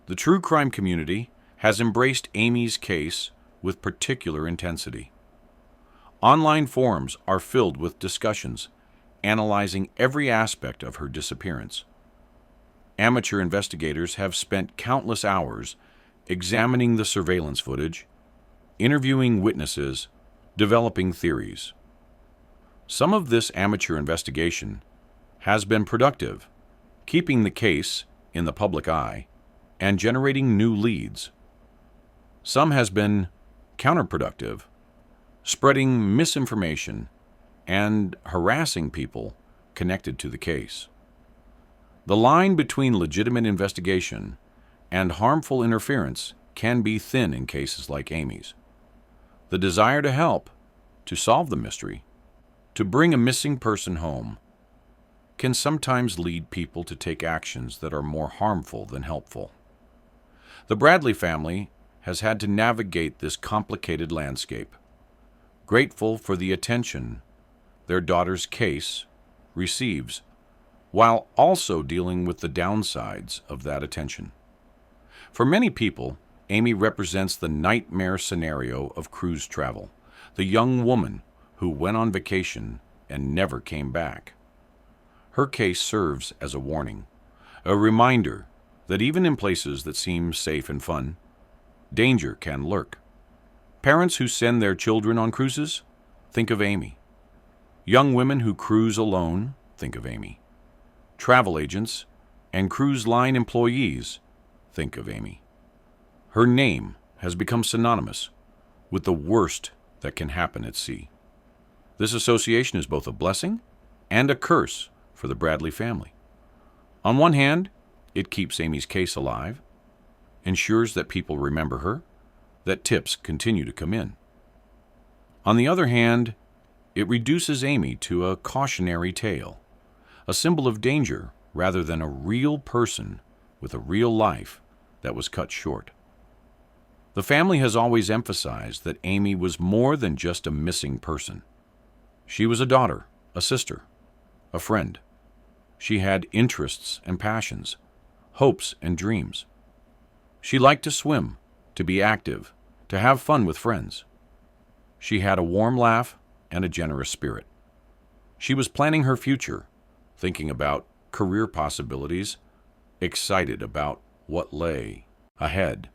The true crime community has embraced Amy's case with particular intensity. Online forums are filled with discussions analyzing every aspect of her disappearance. Amateur investigators have spent countless hours examining the surveillance footage, interviewing witnesses, developing theories. Some of this amateur investigation has been productive, keeping the case in the public eye and generating new leads. Some has been counterproductive, spreading misinformation and harassing people connected to the case. The line between legitimate investigation and harmful interference can be thin in cases like Amy's. The desire to help, to solve the mystery, to bring a missing person home, can sometimes lead people to take actions that are more harmful than helpful. The Bradley family has had to navigate this complicated landscape, grateful for the attention their daughter's case receives, while also dealing with the downsides of that attention. For many people, Amy represents the nightmare scenario of cruise travel, the young woman who went on vacation and never came back. Her case serves as a warning, a reminder that even in places that seem safe and fun, danger can lurk. Parents who send their children on cruises, think of Amy. Young women who cruise alone, think of Amy. Travel agents and cruise line employees, think of Amy. Her name has become synonymous with the worst that can happen at sea. This association is both a blessing and a curse for the Bradley family. On one hand, it keeps Amy's case alive, ensures that people remember her, that tips continue to come in. On the other hand, it reduces Amy to a cautionary tale, a symbol of danger rather than a real person with a real life that was cut short. The family has always emphasized that Amy was more than just a missing person. She was a daughter, a sister, a friend. She had interests and passions, hopes and dreams. She liked to swim, to be active, to have fun with friends. She had a warm laugh and a generous spirit. She was planning her future, thinking about career possibilities, excited about what lay ahead.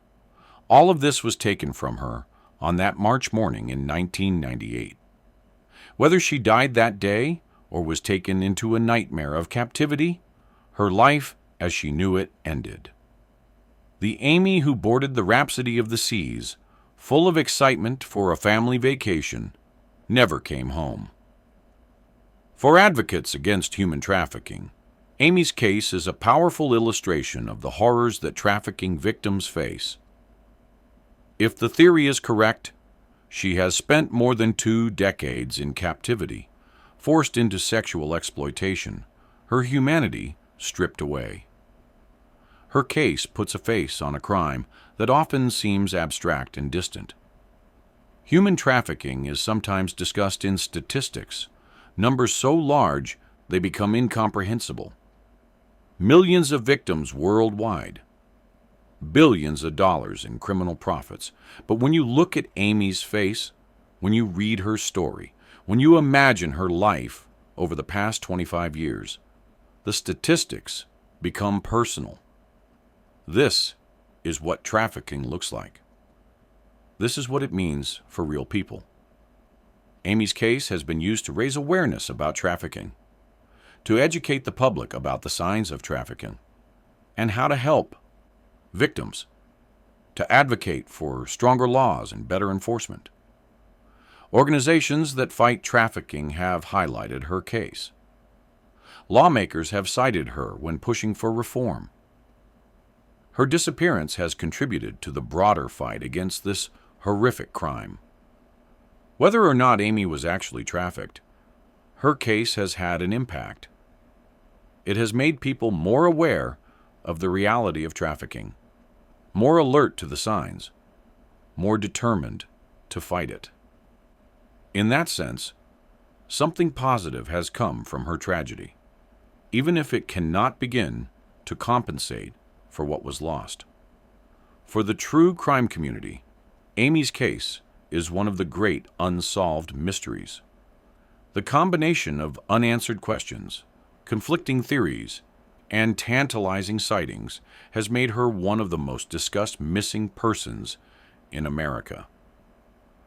All of this was taken from her on that March morning in 1998. Whether she died that day or was taken into a nightmare of captivity, her life as she knew it ended. The Amy who boarded the Rhapsody of the Seas, full of excitement for a family vacation, never came home. For advocates against human trafficking, Amy's case is a powerful illustration of the horrors that trafficking victims face. If the theory is correct, she has spent more than 2 decades in captivity, forced into sexual exploitation, her humanity stripped away. Her case puts a face on a crime that often seems abstract and distant. Human trafficking is sometimes discussed in statistics, numbers so large they become incomprehensible. Millions of victims worldwide, billions of dollars in criminal profits. But when you look at Amy's face, when you read her story, when you imagine her life over the past 25 years, the statistics become personal. This is what trafficking looks like. This is what it means for real people. Amy's case has been used to raise awareness about trafficking, to educate the public about the signs of trafficking, and how to help victims, to advocate for stronger laws and better enforcement. Organizations that fight trafficking have highlighted her case. Lawmakers have cited her when pushing for reform. Her disappearance has contributed to the broader fight against this horrific crime. Whether or not Amy was actually trafficked, her case has had an impact. It has made people more aware of the reality of trafficking, more alert to the signs, more determined to fight it. In that sense, something positive has come from her tragedy, even if it cannot begin to compensate for what was lost. For the true crime community, Amy's case is one of the great unsolved mysteries. The combination of unanswered questions, conflicting theories, and tantalizing sightings has made her one of the most discussed missing persons in America.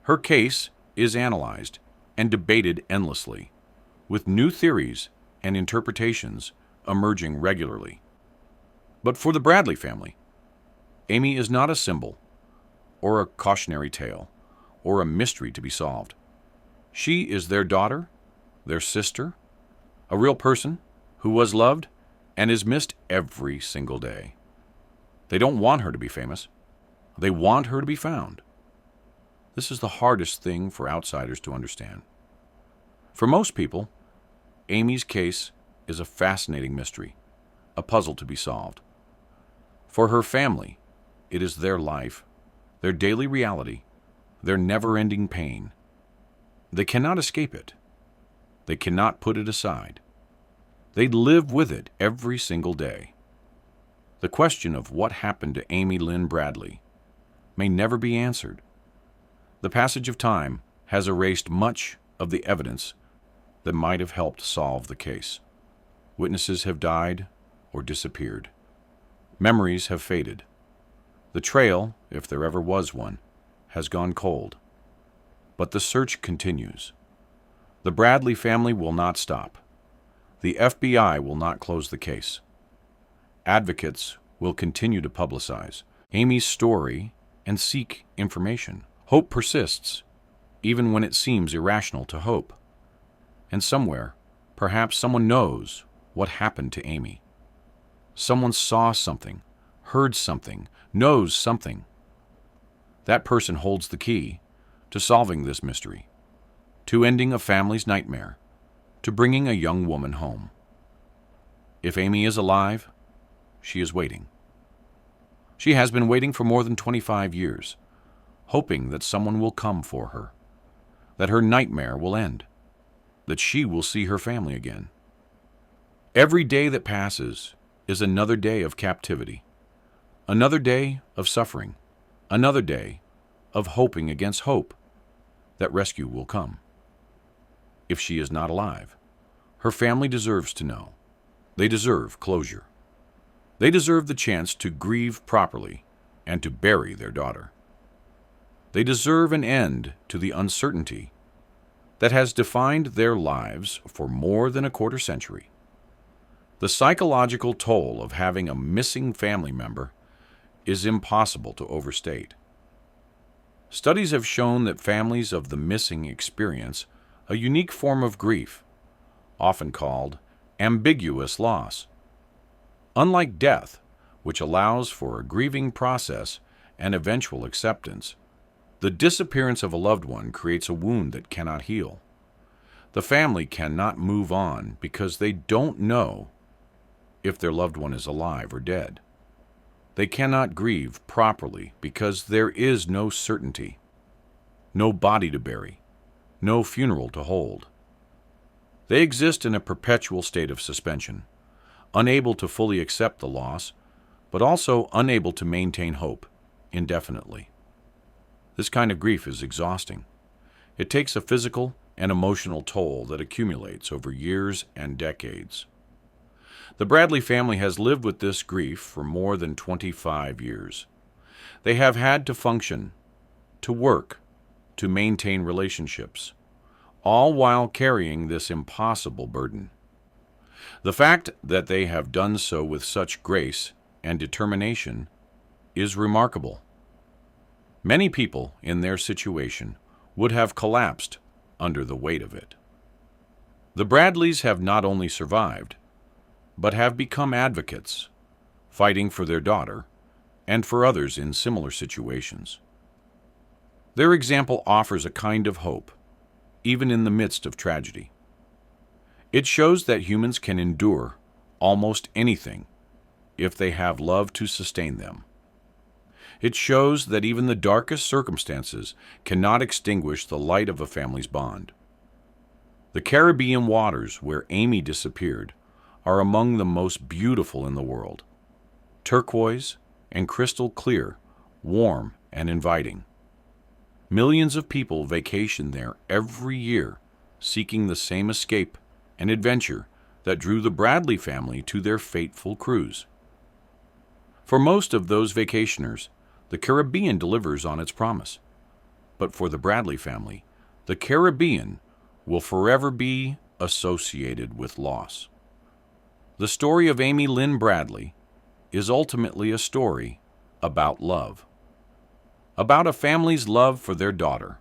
Her case is analyzed and debated endlessly, with new theories and interpretations emerging regularly. But for the Bradley family, Amy is not a symbol or a cautionary tale or a mystery to be solved. She is their daughter, their sister, a real person who was loved and is missed every single day. They don't want her to be famous. They want her to be found. This is the hardest thing for outsiders to understand. For most people, Amy's case is a fascinating mystery, a puzzle to be solved. For her family, it is their life, their daily reality, their never-ending pain. They cannot escape it. They cannot put it aside. They live with it every single day. The question of what happened to Amy Lynn Bradley may never be answered. The passage of time has erased much of the evidence that might have helped solve the case. Witnesses have died or disappeared. Memories have faded. The trail, if there ever was one, has gone cold. But the search continues. The Bradley family will not stop. The FBI will not close the case. Advocates will continue to publicize Amy's story and seek information. Hope persists, even when it seems irrational to hope. And somewhere, perhaps someone knows what happened to Amy. Someone saw something, heard something, knows something. That person holds the key to solving this mystery, to ending a family's nightmare, to bringing a young woman home. If Amy is alive, she is waiting. She has been waiting for more than 25 years, hoping that someone will come for her, that her nightmare will end, that she will see her family again. Every day that passes is another day of captivity, another day of suffering, another day of hoping against hope that rescue will come. If she is not alive, her family deserves to know. They deserve closure. They deserve the chance to grieve properly and to bury their daughter. They deserve an end to the uncertainty that has defined their lives for more than a quarter century. The psychological toll of having a missing family member is impossible to overstate. Studies have shown that families of the missing experience a unique form of grief, often called ambiguous loss. Unlike death, which allows for a grieving process and eventual acceptance, the disappearance of a loved one creates a wound that cannot heal. The family cannot move on because they don't know if their loved one is alive or dead. They cannot grieve properly because there is no certainty, no body to bury, no funeral to hold. They exist in a perpetual state of suspension, unable to fully accept the loss, but also unable to maintain hope indefinitely. This kind of grief is exhausting. It takes a physical and emotional toll that accumulates over years and decades. The Bradley family has lived with this grief for more than 25 years. They have had to function, to work, to maintain relationships, all while carrying this impossible burden. The fact that they have done so with such grace and determination is remarkable. Many people in their situation would have collapsed under the weight of it. The Bradleys have not only survived, but have become advocates, fighting for their daughter and for others in similar situations. Their example offers a kind of hope, even in the midst of tragedy. It shows that humans can endure almost anything if they have love to sustain them. It shows that even the darkest circumstances cannot extinguish the light of a family's bond. The Caribbean waters where Amy disappeared are among the most beautiful in the world. Turquoise and crystal clear, warm and inviting. Millions of people vacation there every year, seeking the same escape and adventure that drew the Bradley family to their fateful cruise. For most of those vacationers, the Caribbean delivers on its promise. But for the Bradley family, the Caribbean will forever be associated with loss. The story of Amy Lynn Bradley is ultimately a story about love. About a family's love for their daughter,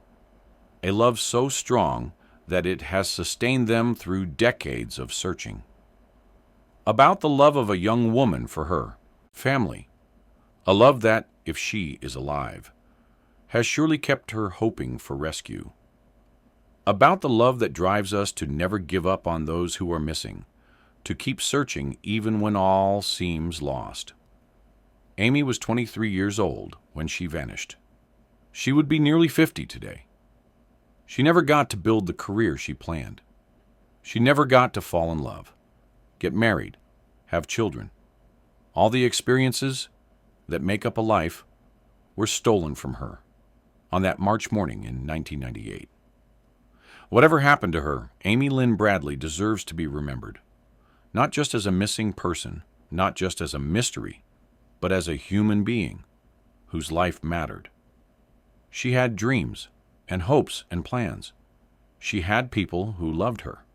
a love so strong that it has sustained them through decades of searching. About the love of a young woman for her family, a love that, if she is alive, has surely kept her hoping for rescue. About the love that drives us to never give up on those who are missing, to keep searching even when all seems lost. Amy was 23 years old when she vanished. She would be nearly 50 today. She never got to build the career she planned. She never got to fall in love, get married, have children. All the experiences that make up a life were stolen from her on that March morning in 1998. Whatever happened to her, Amy Lynn Bradley deserves to be remembered, not just as a missing person, not just as a mystery, but as a human being whose life mattered. She had dreams and hopes and plans. She had people who loved her.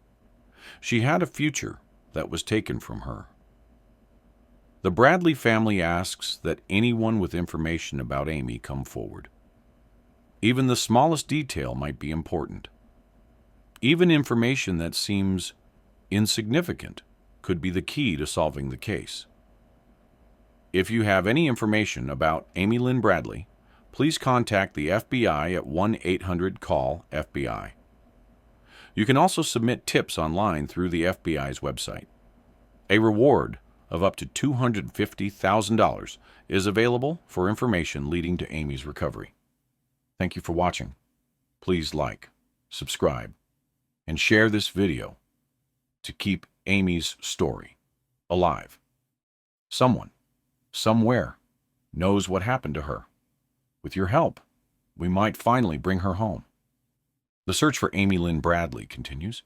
She had a future that was taken from her. The Bradley family asks that anyone with information about Amy come forward. Even the smallest detail might be important. Even information that seems insignificant could be the key to solving the case. If you have any information about Amy Lynn Bradley, please contact the FBI at 1-800-CALL-FBI. You can also submit tips online through the FBI's website. A reward of up to $250,000 is available for information leading to Amy's recovery. Thank you for watching. Please like, subscribe, and share this video to keep Amy's story alive. Someone, somewhere, knows what happened to her. With your help, we might finally bring her home. The search for Amy Lynn Bradley continues.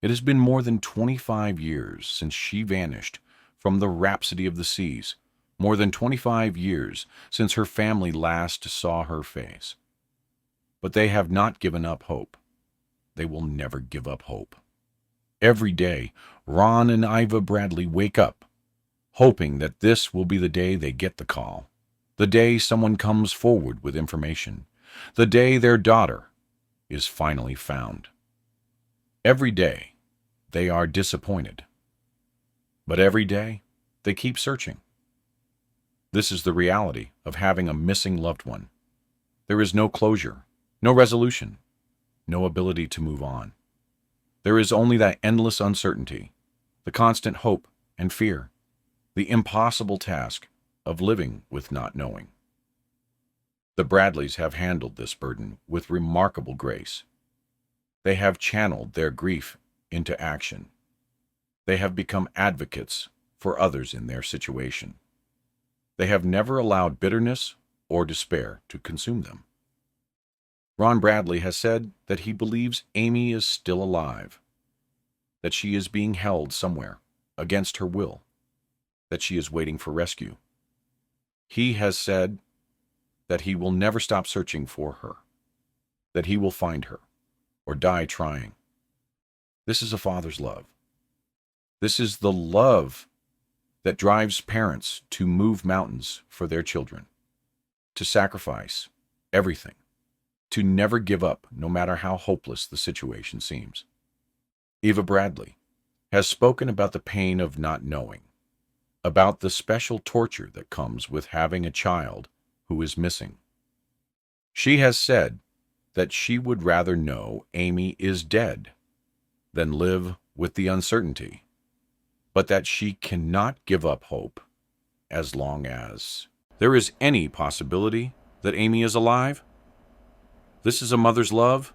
It has been more than 25 years since she vanished from the rhapsody of the seas, more than 25 years since her family last saw her face. But they have not given up hope. They will never give up hope. Every day, Ron and Iva Bradley wake up, hoping that this will be the day they get the call, the day someone comes forward with information, the day their daughter is finally found. Every day, they are disappointed. But every day, they keep searching. This is the reality of having a missing loved one. There is no closure, no resolution, no ability to move on. There is only that endless uncertainty, the constant hope and fear, the impossible task of living with not knowing. The Bradleys have handled this burden with remarkable grace. They have channeled their grief into action. They have become advocates for others in their situation. They have never allowed bitterness or despair to consume them. Ron Bradley has said that he believes Amy is still alive, that she is being held somewhere against her will, that she is waiting for rescue. He has said that he will never stop searching for her, that he will find her or die trying. This is a father's love. This is the love that drives parents to move mountains for their children, to sacrifice everything, to never give up no matter how hopeless the situation seems. Eva Bradley has spoken about the pain of not knowing, about the special torture that comes with having a child who is missing. She has said that she would rather know Amy is dead than live with the uncertainty, but that she cannot give up hope as long as there is any possibility that Amy is alive. This is a mother's love.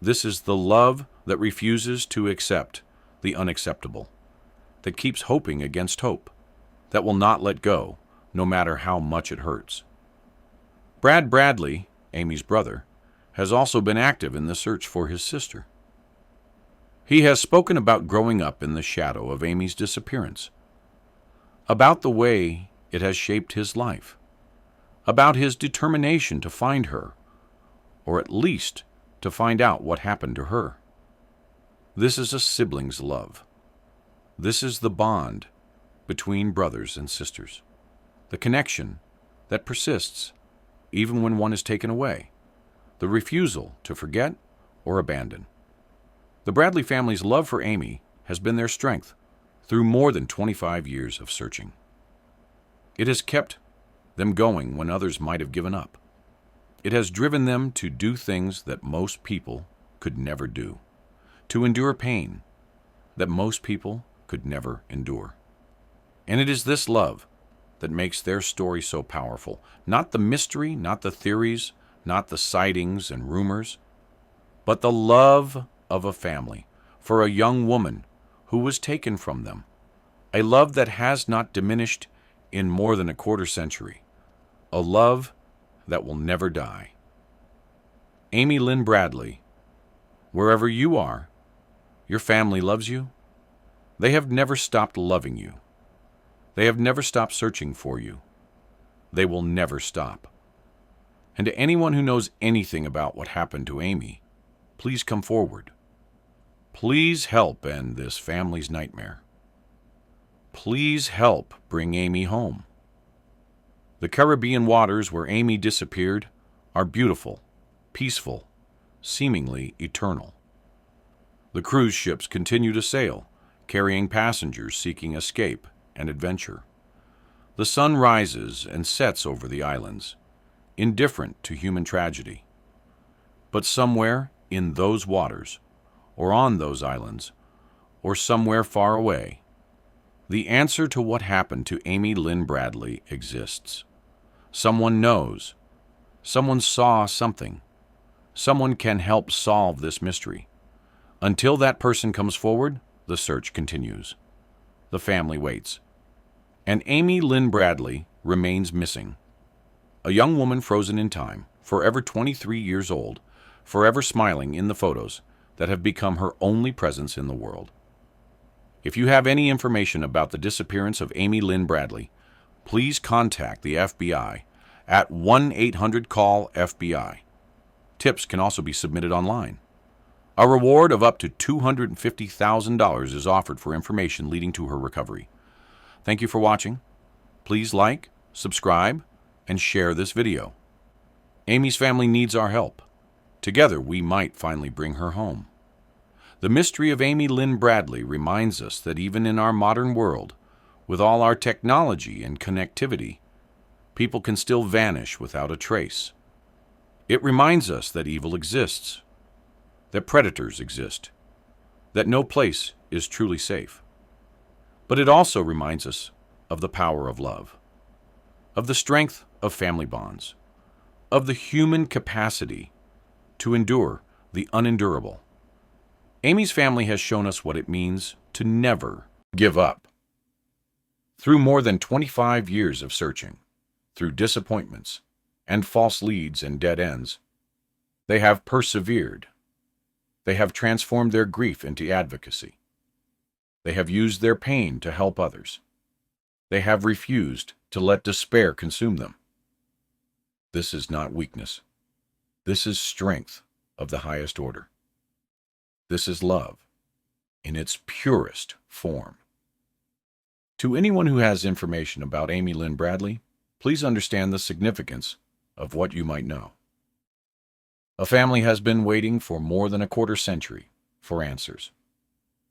This is the love that refuses to accept the unacceptable, that keeps hoping against hope, that will not let go no matter how much it hurts. Brad Bradley, Amy's brother, has also been active in the search for his sister. He has spoken about growing up in the shadow of Amy's disappearance, about the way it has shaped his life, about his determination to find her, or at least to find out what happened to her. This is a sibling's love. This is the bond between brothers and sisters, the connection that persists even when one is taken away, the refusal to forget or abandon. The Bradley family's love for Amy has been their strength through more than 25 years of searching. It has kept them going when others might have given up. It has driven them to do things that most people could never do, to endure pain that most people could never endure. And it is this love that makes their story so powerful. Not the mystery, not the theories, not the sightings and rumors, but the love of a family for a young woman who was taken from them. A love that has not diminished in more than a quarter century. A love that will never die. Amy Lynn Bradley, wherever you are, your family loves you. They have never stopped loving you. They have never stopped searching for you. They will never stop. And to anyone who knows anything about what happened to Amy, please come forward. Please help end this family's nightmare. Please help bring Amy home. The Caribbean waters where Amy disappeared are beautiful, peaceful, seemingly eternal. The cruise ships continue to sail, carrying passengers seeking escape and adventure. The sun rises and sets over the islands, indifferent to human tragedy. But somewhere in those waters, or on those islands, or somewhere far away, the answer to what happened to Amy Lynn Bradley exists. Someone knows. Someone saw something. Someone can help solve this mystery. Until that person comes forward, the search continues. The family waits. And Amy Lynn Bradley remains missing. A young woman frozen in time, forever 23 years old, forever smiling in the photos that have become her only presence in the world. If you have any information about the disappearance of Amy Lynn Bradley, please contact the FBI at 1-800-CALL-FBI. Tips can also be submitted online. A reward of up to $250,000 is offered for information leading to her recovery. Thank you for watching. Please like, subscribe, and share this video. Amy's family needs our help. Together, we might finally bring her home. The mystery of Amy Lynn Bradley reminds us that even in our modern world, with all our technology and connectivity, people can still vanish without a trace. It reminds us that evil exists, that predators exist, that no place is truly safe. But it also reminds us of the power of love, of the strength of family bonds, of the human capacity to endure the unendurable. Amy's family has shown us what it means to never give up. Through more than 25 years of searching, through disappointments and false leads and dead ends, They have persevered. They have transformed their grief into advocacy. They have used their pain to help others. They have refused to let despair consume them. This is not weakness. This is strength of the highest order. This is love in its purest form. To anyone who has information about Amy Lynn Bradley, please understand the significance of what you might know. A family has been waiting for more than a quarter century for answers.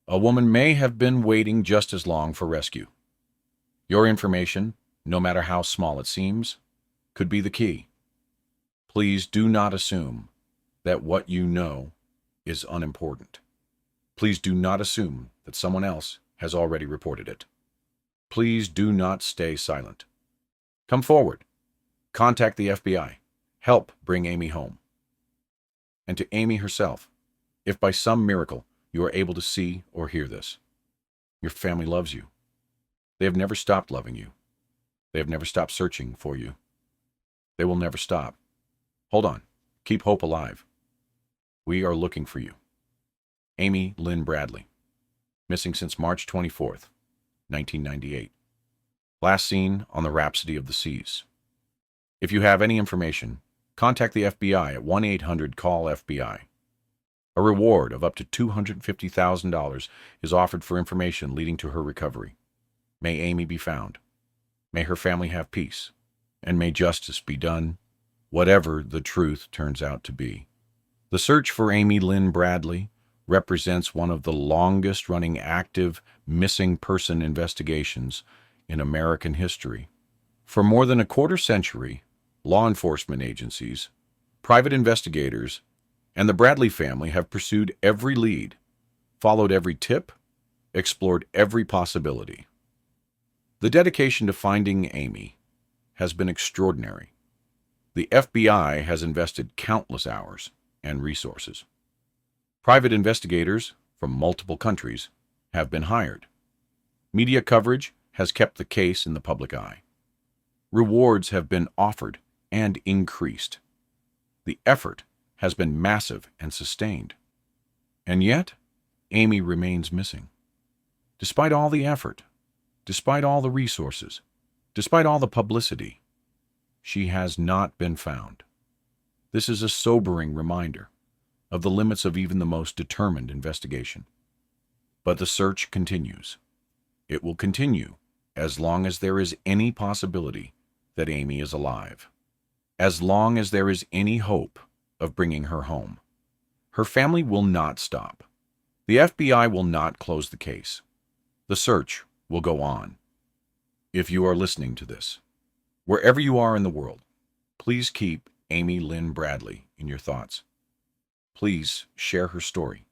A woman may have been waiting just as long for rescue. Your information, no matter how small it seems, could be the key. Please do not assume that what you know is unimportant. Please do not assume that someone else has already reported it. Please do not stay silent. Come forward. Contact the FBI. Help bring Amy home. And to Amy herself, if by some miracle you are able to see or hear this, your family loves you. They have never stopped loving you. They have never stopped searching for you. They will never stop. Hold on. Keep hope alive. We are looking for you. Amy Lynn Bradley. Missing since March 24th, 1998. Last seen on the Rhapsody of the Seas. If you have any information, contact the FBI at 1-800-CALL-FBI. A reward of up to $250,000 is offered for information leading to her recovery. May Amy be found. May her family have peace. And may justice be done, whatever the truth turns out to be. The search for Amy Lynn Bradley represents one of the longest-running active missing person investigations in American history. For more than a quarter century, law enforcement agencies, private investigators, and the Bradley family have pursued every lead, followed every tip, explored every possibility. The dedication to finding Amy has been extraordinary. The FBI has invested countless hours and resources. Private investigators from multiple countries have been hired. Media coverage has kept the case in the public eye. Rewards have been offered and increased. The effort has been massive and sustained. And yet, Amy remains missing. Despite all the effort, despite all the resources, despite all the publicity, she has not been found. This is a sobering reminder of the limits of even the most determined investigation. But the search continues. It will continue as long as there is any possibility that Amy is alive. As long as there is any hope of bringing her home. Her family will not stop. The FBI will not close the case. The search will go on. If you are listening to this, wherever you are in the world, please keep Amy Lynn Bradley in your thoughts. Please share her story.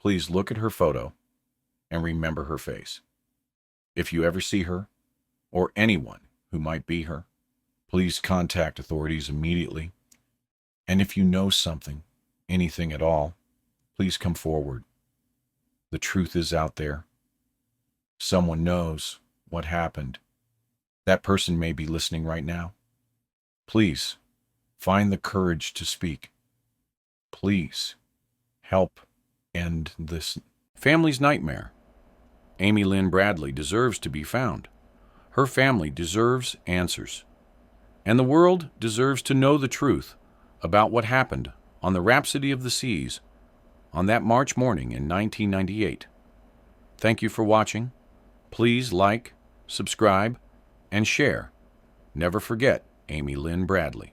Please look at her photo and remember her face. If you ever see her, or anyone who might be her, please contact authorities immediately. And if you know something, anything at all, please come forward. The truth is out there. Someone knows what happened. That person may be listening right now. Please, find the courage to speak. Please, help end this family's nightmare. Amy Lynn Bradley deserves to be found. Her family deserves answers. And the world deserves to know the truth about what happened on the Rhapsody of the Seas on that March morning in 1998. Thank you for watching. Please like, subscribe, and share. Never forget Amy Lynn Bradley.